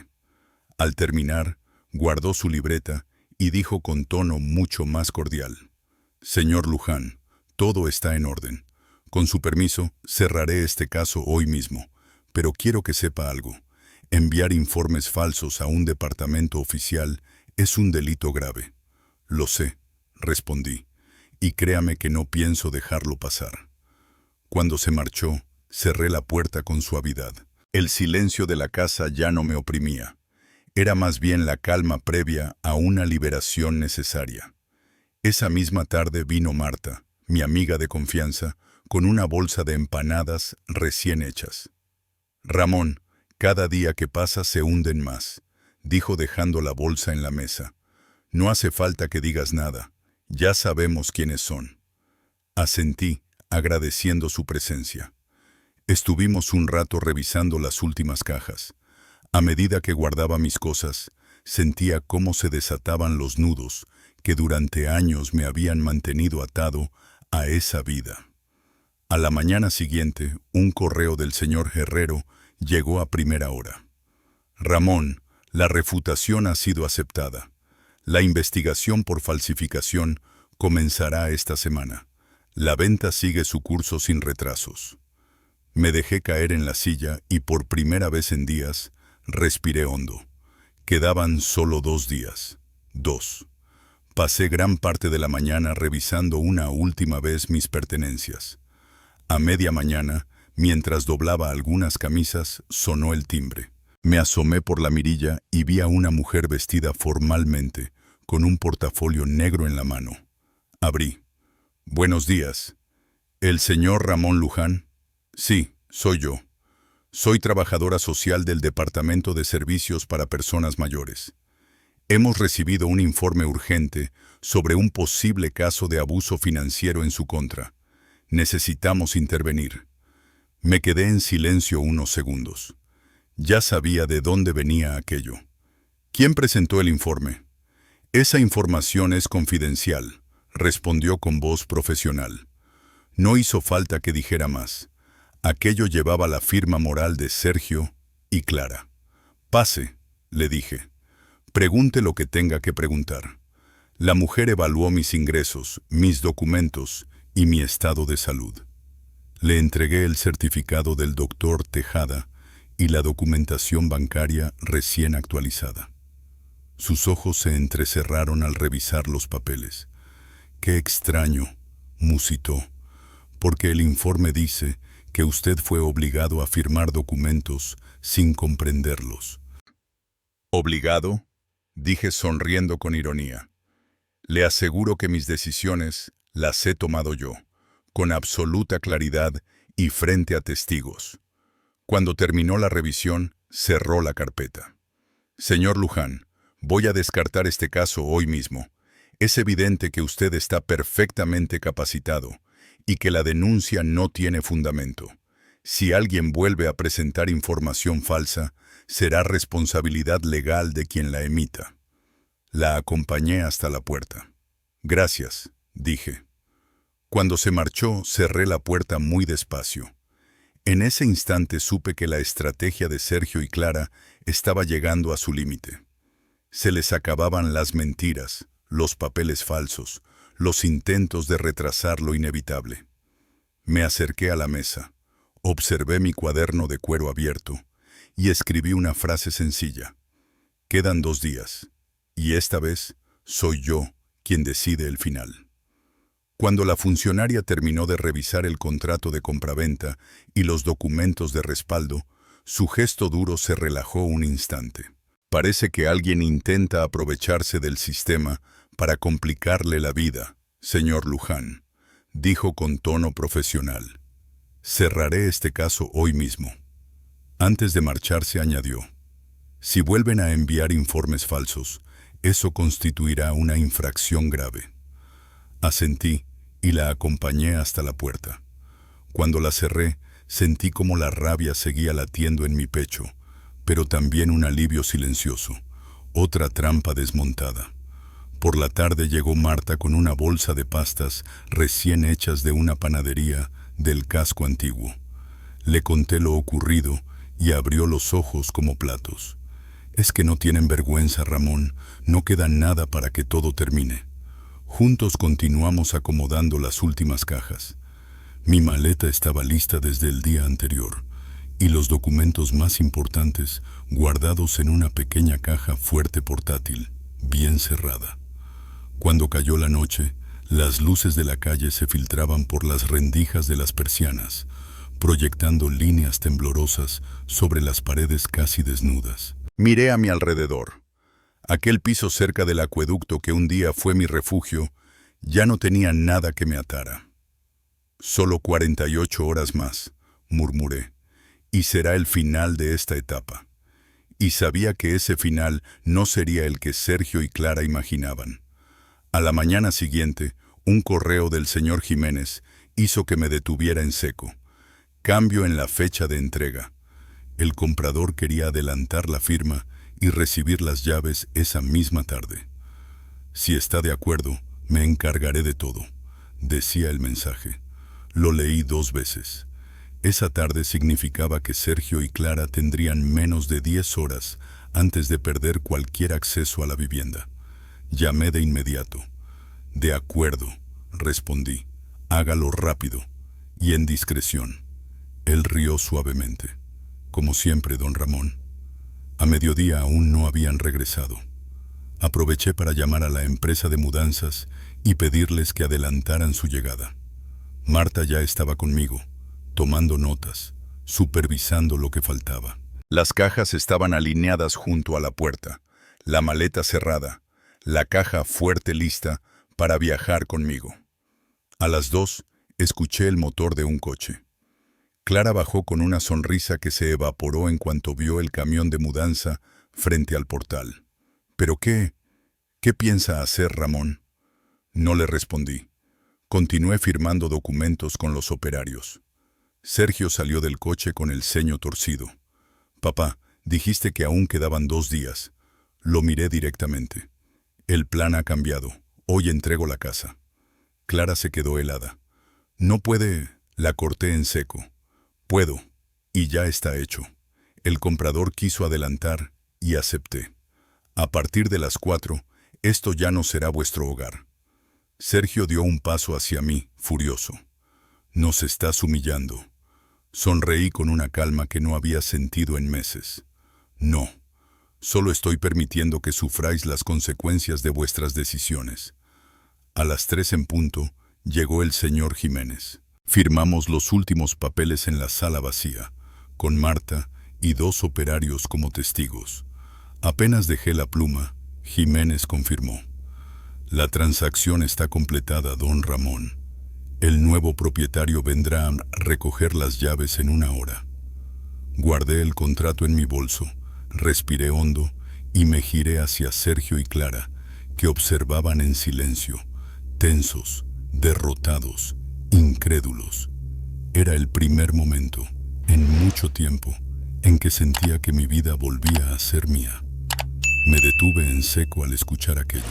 Al terminar, guardó su libreta y dijo con tono mucho más cordial: «Señor Luján, todo está en orden. Con su permiso, cerraré este caso hoy mismo, pero quiero que sepa algo. Enviar informes falsos a un departamento oficial es un delito grave». «Lo sé», respondí, «y créame que no pienso dejarlo pasar». Cuando se marchó, cerré la puerta con suavidad. El silencio de la casa ya no me oprimía. Era más bien la calma previa a una liberación necesaria. Esa misma tarde vino Marta, mi amiga de confianza, con una bolsa de empanadas recién hechas. «Ramón, cada día que pasa se hunden más», dijo dejando la bolsa en la mesa. «No hace falta que digas nada. Ya sabemos quiénes son». Asentí, agradeciendo su presencia. Estuvimos un rato revisando las últimas cajas. A medida que guardaba mis cosas, sentía cómo se desataban los nudos que durante años me habían mantenido atado a esa vida. A la mañana siguiente, un correo del señor Herrero llegó a primera hora. «Ramón, la refutación ha sido aceptada. La investigación por falsificación comenzará esta semana. La venta sigue su curso sin retrasos». Me dejé caer en la silla y por primera vez en días respiré hondo. Quedaban solo 2 días. 2. Pasé gran parte de la mañana revisando una última vez mis pertenencias. A media mañana, mientras doblaba algunas camisas, sonó el timbre. Me asomé por la mirilla y vi a una mujer vestida formalmente, con un portafolio negro en la mano. Abrí. «Buenos días. ¿El señor Ramón Luján?» «Sí, soy yo. Soy trabajadora social del Departamento de Servicios para Personas Mayores. Hemos recibido un informe urgente sobre un posible caso de abuso financiero en su contra. Necesitamos intervenir». Me quedé en silencio unos segundos. Ya sabía de dónde venía aquello. «¿Quién presentó el informe?» «Esa información es confidencial», respondió con voz profesional. No hizo falta que dijera más. Aquello llevaba la firma moral de Sergio y Clara. «Pase», le dije. «Pregunte lo que tenga que preguntar». La mujer evaluó mis ingresos, mis documentos y mi estado de salud. Le entregué el certificado del doctor Tejada y la documentación bancaria recién actualizada. Sus ojos se entrecerraron al revisar los papeles. «Qué extraño», musitó, «porque el informe dice que usted fue obligado a firmar documentos sin comprenderlos». «¿Obligado?», dije sonriendo con ironía. Le aseguro que mis decisiones las he tomado yo, con absoluta claridad y frente a testigos. Cuando terminó la revisión, cerró la carpeta. Señor Luján, voy a descartar este caso hoy mismo. Es evidente que usted está perfectamente capacitado y que la denuncia no tiene fundamento. Si alguien vuelve a presentar información falsa, será responsabilidad legal de quien la emita. La acompañé hasta la puerta. Gracias, dije. Cuando se marchó, cerré la puerta muy despacio. En ese instante supe que la estrategia de Sergio y Clara estaba llegando a su límite. Se les acababan las mentiras, los papeles falsos, los intentos de retrasar lo inevitable. Me acerqué a la mesa, observé mi cuaderno de cuero abierto y escribí una frase sencilla. Quedan 2 días, y esta vez soy yo quien decide el final. Cuando la funcionaria terminó de revisar el contrato de compraventa y los documentos de respaldo, su gesto duro se relajó un instante. Parece que alguien intenta aprovecharse del sistema para complicarle la vida, señor Luján, dijo con tono profesional. Cerraré este caso hoy mismo. Antes de marcharse añadió, si vuelven a enviar informes falsos, eso constituirá una infracción grave. Asentí y la acompañé hasta la puerta. Cuando la cerré, sentí como la rabia seguía latiendo en mi pecho, pero también un alivio silencioso, otra trampa desmontada. Por la tarde llegó Marta con una bolsa de pastas recién hechas de una panadería del casco antiguo. Le conté lo ocurrido y abrió los ojos como platos. Es que no tienen vergüenza, Ramón, no queda nada para que todo termine. Juntos continuamos acomodando las últimas cajas. Mi maleta estaba lista desde el día anterior, y los documentos más importantes guardados en una pequeña caja fuerte portátil, bien cerrada. Cuando cayó la noche, las luces de la calle se filtraban por las rendijas de las persianas, proyectando líneas temblorosas sobre las paredes casi desnudas. Miré a mi alrededor. Aquel piso cerca del acueducto que un día fue mi refugio ya no tenía nada que me atara. Solo 48 horas más, murmuré, y será el final de esta etapa. Y sabía que ese final no sería el que Sergio y Clara imaginaban. A la mañana siguiente, un correo del señor Jiménez hizo que me detuviera en seco. Cambio en la fecha de entrega. El comprador quería adelantar la firma y recibir las llaves esa misma tarde. Si está de acuerdo, me encargaré de todo, decía el mensaje. Lo leí 2 veces. Esa tarde significaba que Sergio y Clara tendrían menos de 10 horas antes de perder cualquier acceso a la vivienda. Llamé de inmediato. De acuerdo, respondí. Hágalo rápido y en discreción. Él rió suavemente. Como siempre, don Ramón. A mediodía aún no habían regresado. Aproveché para llamar a la empresa de mudanzas y pedirles que adelantaran su llegada. Marta ya estaba conmigo, tomando notas, supervisando lo que faltaba. Las cajas estaban alineadas junto a la puerta, la maleta cerrada, la caja fuerte lista para viajar conmigo. A las 2 escuché el motor de un coche. Clara bajó con una sonrisa que se evaporó en cuanto vio el camión de mudanza frente al portal. ¿Pero qué piensa hacer, Ramón? No le respondí. Continué firmando documentos con los operarios. Sergio salió del coche con el ceño torcido. Papá, dijiste que aún quedaban 2 días. Lo miré directamente. El plan ha cambiado. Hoy entrego la casa. Clara se quedó helada. No puede, la corté en seco. Puedo, y ya está hecho. El comprador quiso adelantar y acepté. A partir de las 4, esto ya no será vuestro hogar. Sergio dio un paso hacia mí, furioso. Nos estás humillando. Sonreí con una calma que no había sentido en meses. No, solo estoy permitiendo que sufráis las consecuencias de vuestras decisiones. A las 3 en punto, llegó el señor Jiménez. Firmamos los últimos papeles en la sala vacía, con Marta y 2 operarios como testigos. Apenas dejé la pluma, Jiménez confirmó. La transacción está completada, don Ramón. El nuevo propietario vendrá a recoger las llaves en 1 hora. Guardé el contrato en mi bolso, respiré hondo y me giré hacia Sergio y Clara, que observaban en silencio, tensos, derrotados, incrédulos. Era el primer momento, en mucho tiempo, en que sentía que mi vida volvía a ser mía. Me detuve en seco al escuchar aquello.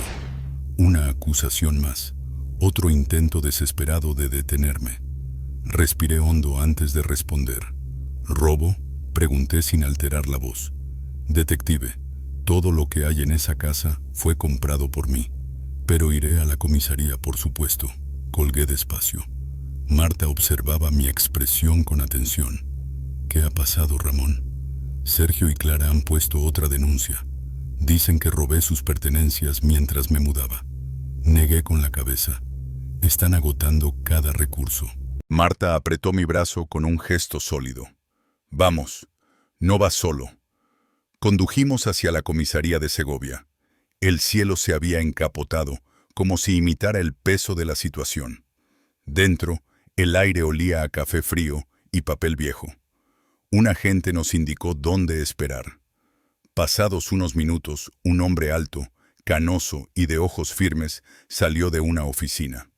Una acusación más, otro intento desesperado de detenerme. Respiré hondo antes de responder. ¿Robo?, pregunté sin alterar la voz. Detective, todo lo que hay en esa casa fue comprado por mí. Pero iré a la comisaría, por supuesto. Colgué despacio. Marta observaba mi expresión con atención. ¿Qué ha pasado, Ramón? Sergio y Clara han puesto otra denuncia. Dicen que robé sus pertenencias mientras me mudaba. Negué con la cabeza. Están agotando cada recurso. Marta apretó mi brazo con un gesto sólido. Vamos, no vas solo. Condujimos hacia la comisaría de Segovia. El cielo se había encapotado, como si imitara el peso de la situación. Dentro, el aire olía a café frío y papel viejo. Un agente nos indicó dónde esperar. Pasados unos minutos, un hombre alto, canoso y de ojos firmes salió de una oficina.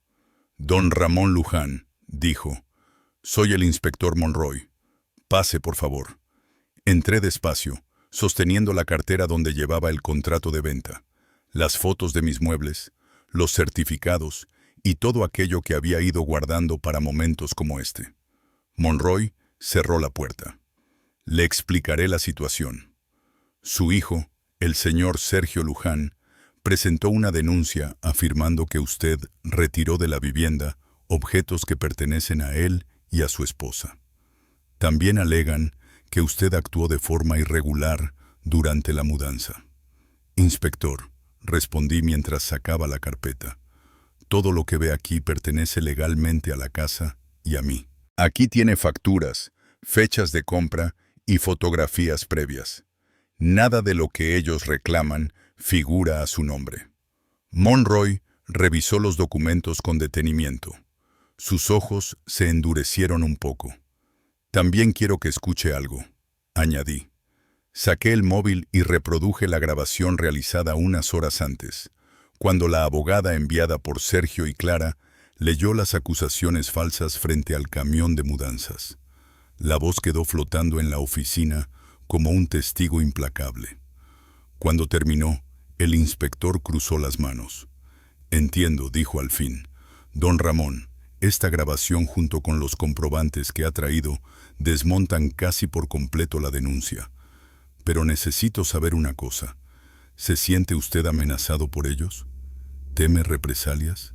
Don Ramón Luján, dijo, soy el inspector Monroy. Pase, por favor. Entré despacio, sosteniendo la cartera donde llevaba el contrato de venta, las fotos de mis muebles, los certificados y todo aquello que había ido guardando para momentos como este. Monroy cerró la puerta. Le explicaré la situación. Su hijo, el señor Sergio Luján, presentó una denuncia afirmando que usted retiró de la vivienda objetos que pertenecen a él y a su esposa. También alegan que usted actuó de forma irregular durante la mudanza. Inspector, respondí mientras sacaba la carpeta. Todo lo que ve aquí pertenece legalmente a la casa y a mí. Aquí tiene facturas, fechas de compra y fotografías previas. Nada de lo que ellos reclaman figura a su nombre. Monroy revisó los documentos con detenimiento. Sus ojos se endurecieron un poco. También quiero que escuche algo, añadí. Saqué el móvil y reproduje la grabación realizada unas horas antes, cuando la abogada enviada por Sergio y Clara leyó las acusaciones falsas frente al camión de mudanzas. La voz quedó flotando en la oficina como un testigo implacable. Cuando terminó, el inspector cruzó las manos. Entiendo, dijo al fin. Don Ramón, esta grabación junto con los comprobantes que ha traído desmontan casi por completo la denuncia. Pero necesito saber una cosa. ¿Se siente usted amenazado por ellos? ¿Teme represalias?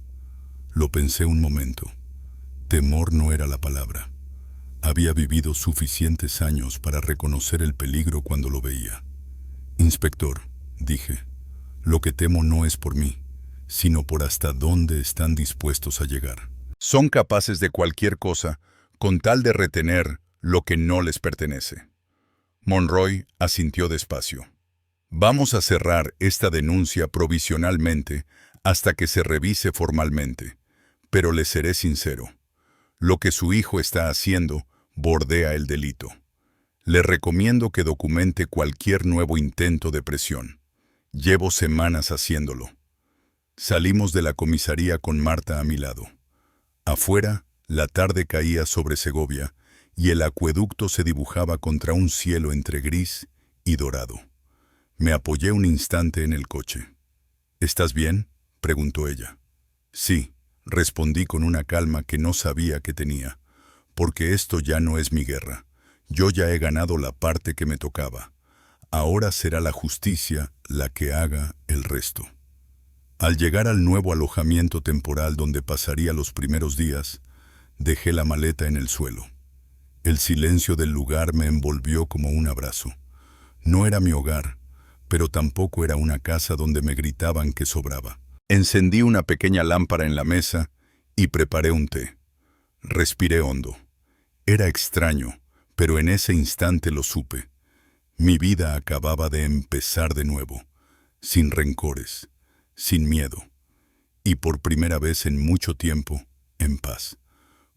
Lo pensé un momento. Temor no era la palabra. Había vivido suficientes años para reconocer el peligro cuando lo veía. Inspector, dije, lo que temo no es por mí, sino por hasta dónde están dispuestos a llegar. Son capaces de cualquier cosa con tal de retener lo que no les pertenece. Monroy asintió despacio. Vamos a cerrar esta denuncia provisionalmente hasta que se revise formalmente, pero le seré sincero. Lo que su hijo está haciendo bordea el delito. Le recomiendo que documente cualquier nuevo intento de presión. Llevo semanas haciéndolo. Salimos de la comisaría con Marta a mi lado. Afuera, la tarde caía sobre Segovia y el acueducto se dibujaba contra un cielo entre gris y dorado. Me apoyé un instante en el coche. ¿Estás bien?, preguntó ella. Sí, respondí con una calma que no sabía que tenía, porque esto ya no es mi guerra. Yo ya he ganado la parte que me tocaba. Ahora será la justicia la que haga el resto. Al llegar al nuevo alojamiento temporal donde pasaría los primeros días, dejé la maleta en el suelo. El silencio del lugar me envolvió como un abrazo. No era mi hogar, pero tampoco era una casa donde me gritaban que sobraba. Encendí una pequeña lámpara en la mesa y preparé un té. Respiré hondo. Era extraño, pero en ese instante lo supe. Mi vida acababa de empezar de nuevo, sin rencores, sin miedo. y por primera vez en mucho tiempo, en paz,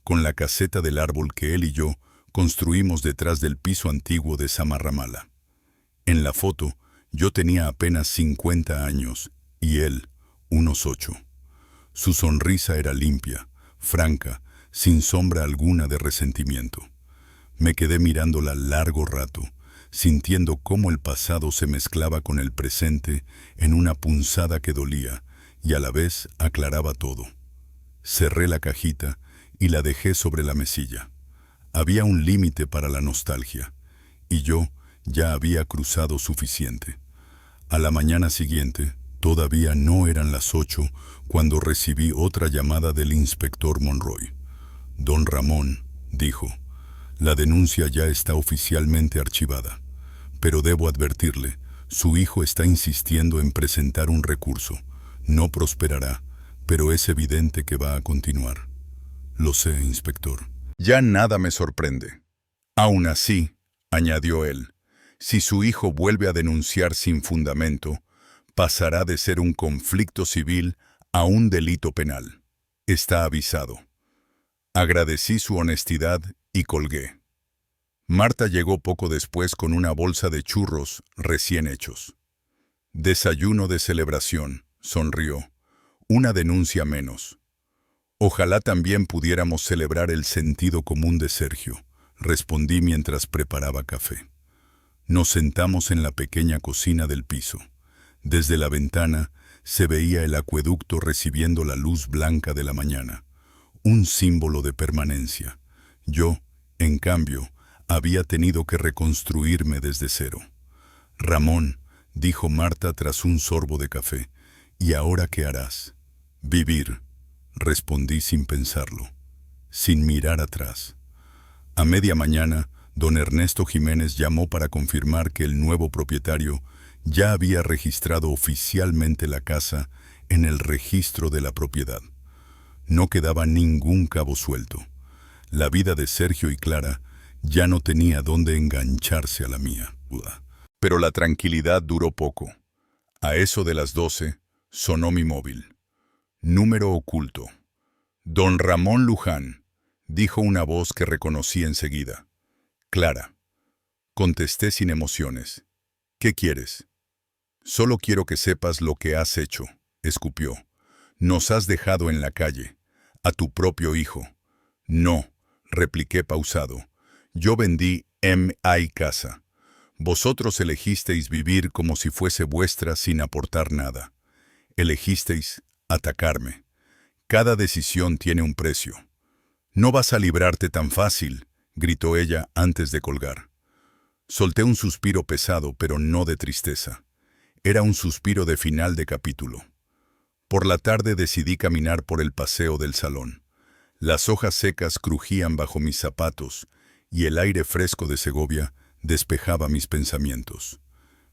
con la caseta del árbol que él y yo construimos detrás del piso antiguo de Samarramala. En la foto, yo tenía apenas 50 años y él, unos 8. Su sonrisa era limpia, franca, sin sombra alguna de resentimiento. Me quedé mirándola largo rato, sintiendo cómo el pasado se mezclaba con el presente en una punzada que dolía y a la vez aclaraba todo. Cerré la cajita y la dejé sobre la mesilla. Había un límite para la nostalgia, y yo ya había cruzado suficiente. A la mañana siguiente, todavía no eran las 8 cuando recibí otra llamada del inspector Monroy. Don Ramón, dijo, la denuncia ya está oficialmente archivada, pero debo advertirle, su hijo está insistiendo en presentar un recurso. No prosperará, pero es evidente que va a continuar. Lo sé, inspector. Ya nada me sorprende. Aún así, añadió él, si su hijo vuelve a denunciar sin fundamento, pasará de ser un conflicto civil a un delito penal. Está avisado. Agradecí su honestidad y colgué. Marta llegó poco después con una bolsa de churros recién hechos. Desayuno de celebración, sonrió. Una denuncia menos. Ojalá también pudiéramos celebrar el sentido común de Sergio, respondí mientras preparaba café. Nos sentamos en la pequeña cocina del piso. Desde la ventana se veía el acueducto recibiendo la luz blanca de la mañana, un símbolo de permanencia. Yo, en cambio, había tenido que reconstruirme desde cero. Ramón, dijo Marta tras un sorbo de café, ¿y ahora qué harás? Vivir, respondí sin pensarlo, sin mirar atrás. A media mañana, don Ernesto Jiménez llamó para confirmar que el nuevo propietario ya había registrado oficialmente la casa en el registro de la propiedad. No quedaba ningún cabo suelto. La vida de Sergio y Clara ya no tenía dónde engancharse a la mía. Pero la tranquilidad duró poco. A eso de las 12, sonó mi móvil. Número oculto. Don Ramón Luján, dijo una voz que reconocí enseguida. Clara. Contesté sin emociones. ¿Qué quieres? Solo quiero que sepas lo que has hecho, escupió. Nos has dejado en la calle, a tu propio hijo. No, repliqué pausado. Yo vendí mi casa. Vosotros elegisteis vivir como si fuese vuestra sin aportar nada. Elegisteis atacarme. Cada decisión tiene un precio. No vas a librarte tan fácil, gritó ella antes de colgar. Solté un suspiro pesado, pero no de tristeza. Era un suspiro de final de capítulo. Por la tarde decidí caminar por el paseo del salón. Las hojas secas crujían bajo mis zapatos y el aire fresco de Segovia despejaba mis pensamientos.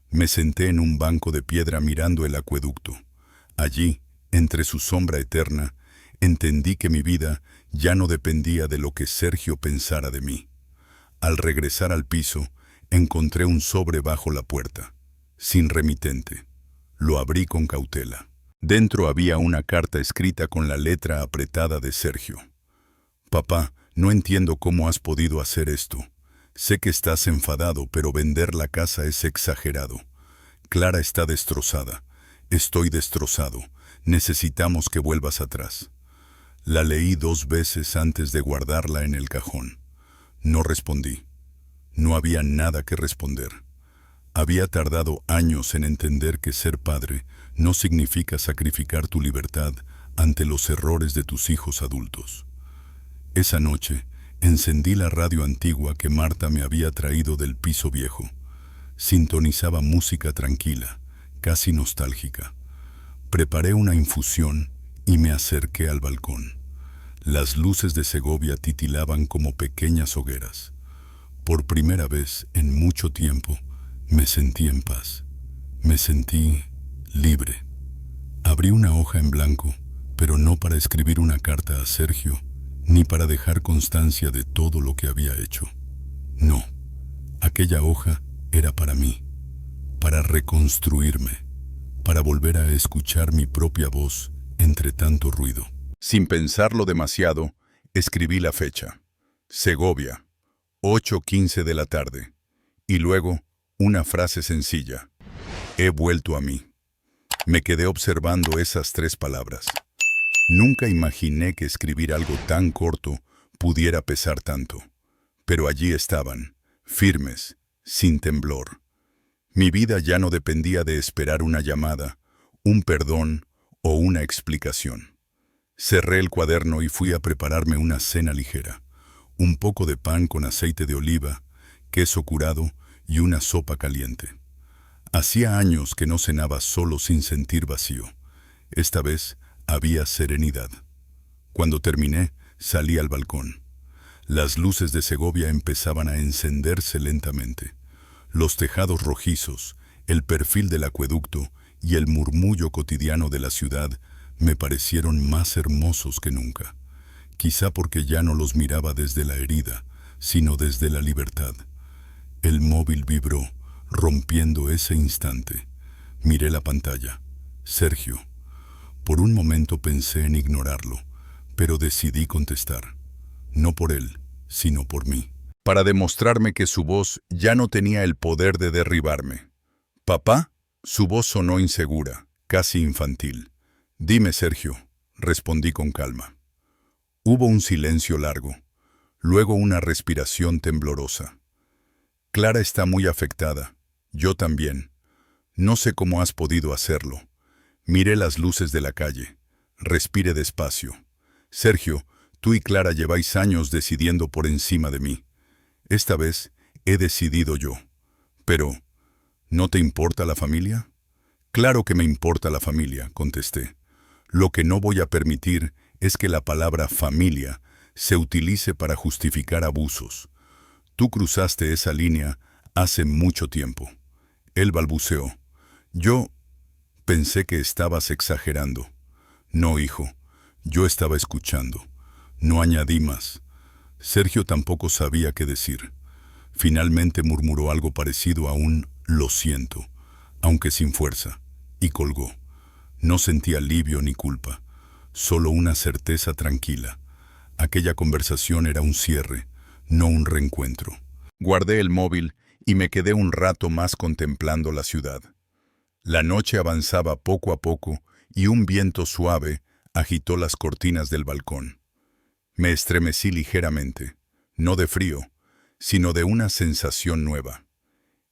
Me senté en un banco de piedra mirando el acueducto. Allí, entre su sombra eterna, entendí que mi vida ya no dependía de lo que Sergio pensara de mí. Al regresar al piso, encontré un sobre bajo la puerta, sin remitente. Lo abrí con cautela. Dentro había una carta escrita con la letra apretada de Sergio. Papá, no entiendo cómo has podido hacer esto. Sé que estás enfadado, pero vender la casa es exagerado. Clara está destrozada. Estoy destrozado. Necesitamos que vuelvas atrás. La leí 2 veces antes de guardarla en el cajón. No respondí. No había nada que responder. Había tardado años en entender que ser padre no significa sacrificar tu libertad ante los errores de tus hijos adultos. Esa noche, encendí la radio antigua que Marta me había traído del piso viejo. Sintonizaba música tranquila, casi nostálgica. Preparé una infusión y me acerqué al balcón. Las luces de Segovia titilaban como pequeñas hogueras. Por primera vez en mucho tiempo, me sentí en paz. Me sentí libre. Abrí una hoja en blanco, pero no para escribir una carta a Sergio, ni para dejar constancia de todo lo que había hecho. No, aquella hoja era para mí, para reconstruirme, para volver a escuchar mi propia voz entre tanto ruido. Sin pensarlo demasiado, escribí la fecha. Segovia, 8:15 de la tarde. Y luego, una frase sencilla. He vuelto a mí. Me quedé observando esas 3 palabras. Nunca imaginé que escribir algo tan corto pudiera pesar tanto. Pero allí estaban, firmes, sin temblor. Mi vida ya no dependía de esperar una llamada, un perdón o una explicación. Cerré el cuaderno y fui a prepararme una cena ligera. Un poco de pan con aceite de oliva, queso curado y una sopa caliente. Hacía años que no cenaba solo sin sentir vacío. Esta vez había serenidad. Cuando terminé, salí al balcón. Las luces de Segovia empezaban a encenderse lentamente. Los tejados rojizos, el perfil del acueducto y el murmullo cotidiano de la ciudad me parecieron más hermosos que nunca. Quizá porque ya no los miraba desde la herida, sino desde la libertad. El móvil vibró, rompiendo ese instante. Miré la pantalla. Sergio. Por un momento pensé en ignorarlo, pero decidí contestar. No por él, sino por mí. Para demostrarme que su voz ya no tenía el poder de derribarme. ¿Papá? Su voz sonó insegura, casi infantil. Dime, Sergio, respondí con calma. Hubo un silencio largo, luego una respiración temblorosa. Clara está muy afectada, yo también. No sé cómo has podido hacerlo. Miré las luces de la calle, respiré despacio. Sergio, tú y Clara lleváis años decidiendo por encima de mí. Esta vez he decidido yo. Pero, ¿no te importa la familia? Claro que me importa la familia, contesté. Lo que no voy a permitir es que la palabra familia se utilice para justificar abusos. Tú cruzaste esa línea hace mucho tiempo. Él balbuceó. Yo pensé que estabas exagerando. No, hijo, yo estaba escuchando. No añadí más. Sergio tampoco sabía qué decir. Finalmente murmuró algo parecido a un «lo siento», aunque sin fuerza, y colgó. No sentí alivio ni culpa, solo una certeza tranquila. Aquella conversación era un cierre, no un reencuentro. Guardé el móvil y me quedé un rato más contemplando la ciudad. La noche avanzaba poco a poco y un viento suave agitó las cortinas del balcón. Me estremecí ligeramente, no de frío, sino de una sensación nueva.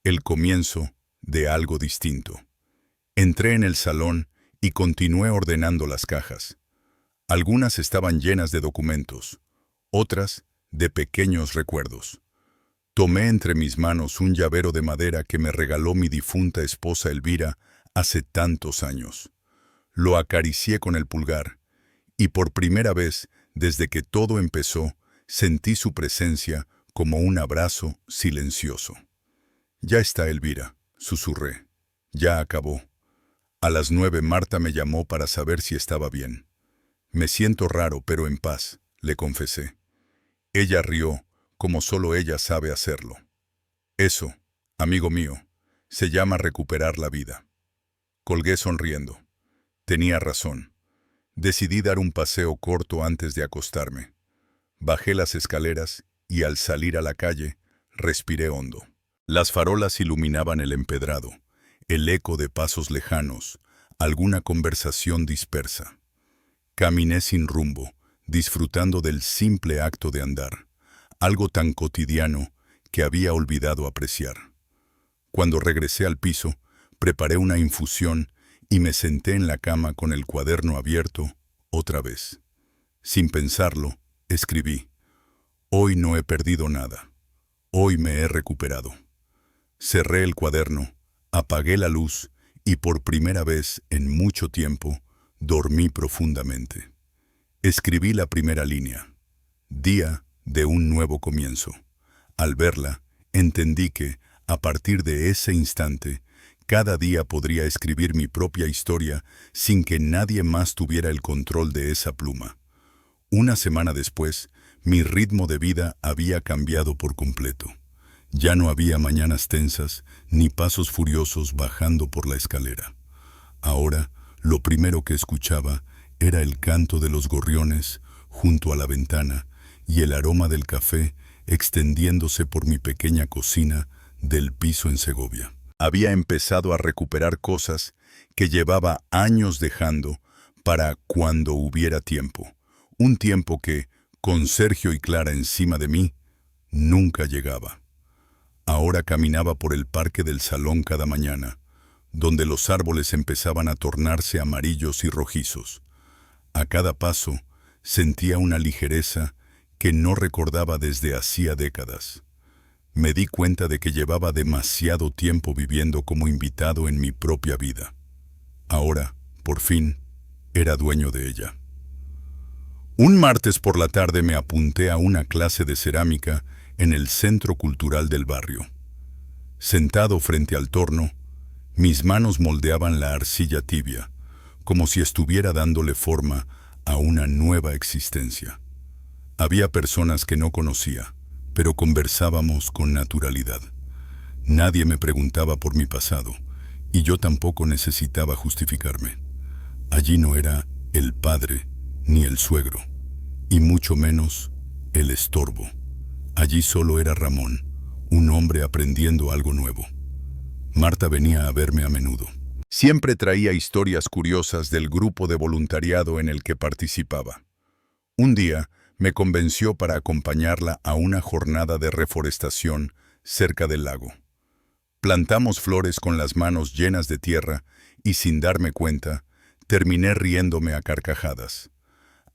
El comienzo de algo distinto. Entré en el salón y continué ordenando las cajas. Algunas estaban llenas de documentos, otras de pequeños recuerdos. Tomé entre mis manos un llavero de madera que me regaló mi difunta esposa Elvira hace tantos años. Lo acaricié con el pulgar, y por primera vez, desde que todo empezó, sentí su presencia como un abrazo silencioso. Ya está, Elvira, susurré. Ya acabó. A las 9 Marta me llamó para saber si estaba bien. Me siento raro, pero en paz, le confesé. Ella rió, como solo ella sabe hacerlo. Eso, amigo mío, se llama recuperar la vida. Colgué sonriendo. Tenía razón. Decidí dar un paseo corto antes de acostarme. Bajé las escaleras y al salir a la calle, respiré hondo. Las farolas iluminaban el empedrado, el eco de pasos lejanos, alguna conversación dispersa. Caminé sin rumbo, disfrutando del simple acto de andar, algo tan cotidiano que había olvidado apreciar. Cuando regresé al piso, preparé una infusión y me senté en la cama con el cuaderno abierto otra vez. Sin pensarlo, escribí: hoy no he perdido nada. Hoy me he recuperado. Cerré el cuaderno, apagué la luz y por primera vez en mucho tiempo dormí profundamente. Escribí la primera línea. Día de un nuevo comienzo. Al verla, entendí que, a partir de ese instante, cada día podría escribir mi propia historia sin que nadie más tuviera el control de esa pluma. Una semana después, mi ritmo de vida había cambiado por completo. Ya no había mañanas tensas ni pasos furiosos bajando por la escalera. Ahora, lo primero que escuchaba Era el canto de los gorriones junto a la ventana y el aroma del café extendiéndose por mi pequeña cocina del piso en Segovia. Había empezado a recuperar cosas que llevaba años dejando para cuando hubiera tiempo. Un tiempo que, con Sergio y Clara encima de mí, nunca llegaba. Ahora caminaba por el parque del salón cada mañana, donde los árboles empezaban a tornarse amarillos y rojizos. A cada paso sentía una ligereza que no recordaba desde hacía décadas. Me di cuenta de que llevaba demasiado tiempo viviendo como invitado en mi propia vida. Ahora, por fin, era dueño de ella. Un martes por la tarde me apunté a una clase de cerámica en el Centro Cultural del barrio. Sentado frente al torno, mis manos moldeaban la arcilla tibia, como si estuviera dándole forma a una nueva existencia. Había personas que no conocía, pero conversábamos con naturalidad. Nadie me preguntaba por mi pasado, y yo tampoco necesitaba justificarme. Allí no era el padre ni el suegro, y mucho menos el estorbo. Allí solo era Ramón, un hombre aprendiendo algo nuevo. Marta venía a verme a menudo. Siempre traía historias curiosas del grupo de voluntariado en el que participaba. Un día me convenció para acompañarla a una jornada de reforestación cerca del lago. Plantamos flores con las manos llenas de tierra y sin darme cuenta, terminé riéndome a carcajadas.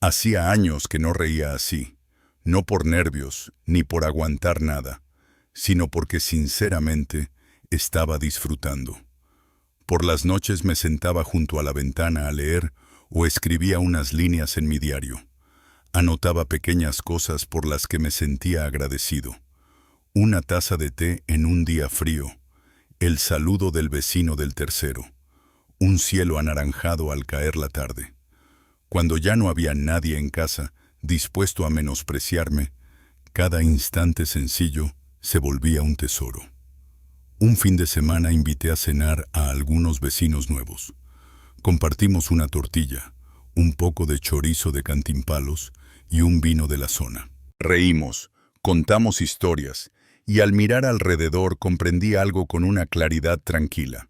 Hacía años que no reía así, no por nervios ni por aguantar nada, sino porque sinceramente estaba disfrutando. Por las noches me sentaba junto a la ventana a leer o escribía unas líneas en mi diario. Anotaba pequeñas cosas por las que me sentía agradecido. Una taza de té en un día frío, el saludo del vecino del tercero, un cielo anaranjado al caer la tarde. Cuando ya no había nadie en casa dispuesto a menospreciarme, cada instante sencillo se volvía un tesoro. Un fin de semana invité a cenar a algunos vecinos nuevos. Compartimos una tortilla, un poco de chorizo de Cantimpalos y un vino de la zona. Reímos, contamos historias, y al mirar alrededor comprendí algo con una claridad tranquila.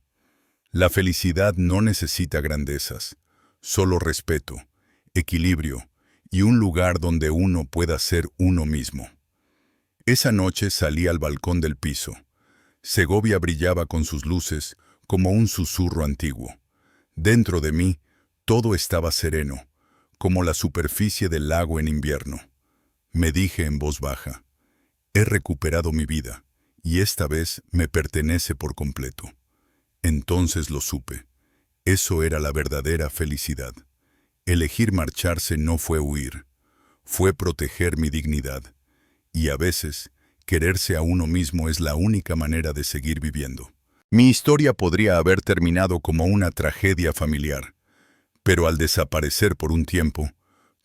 La felicidad no necesita grandezas, solo respeto, equilibrio y un lugar donde uno pueda ser uno mismo. Esa noche salí al balcón del piso. Segovia brillaba con sus luces como un susurro antiguo. Dentro de mí, todo estaba sereno, como la superficie del lago en invierno. Me dije en voz baja, he recuperado mi vida, y esta vez me pertenece por completo. Entonces lo supe. Eso era la verdadera felicidad. Elegir marcharse no fue huir, fue proteger mi dignidad. Y a veces, quererse a uno mismo es la única manera de seguir viviendo. Mi historia podría haber terminado como una tragedia familiar, pero al desaparecer por un tiempo,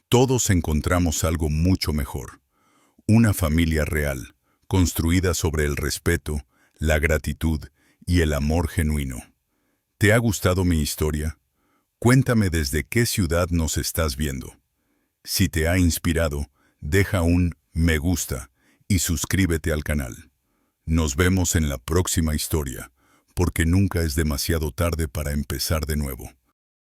todos encontramos algo mucho mejor. Una familia real, construida sobre el respeto, la gratitud y el amor genuino. ¿Te ha gustado mi historia? Cuéntame desde qué ciudad nos estás viendo. Si te ha inspirado, deja un me gusta y suscríbete al canal. Nos vemos en la próxima historia, porque nunca es demasiado tarde para empezar de nuevo.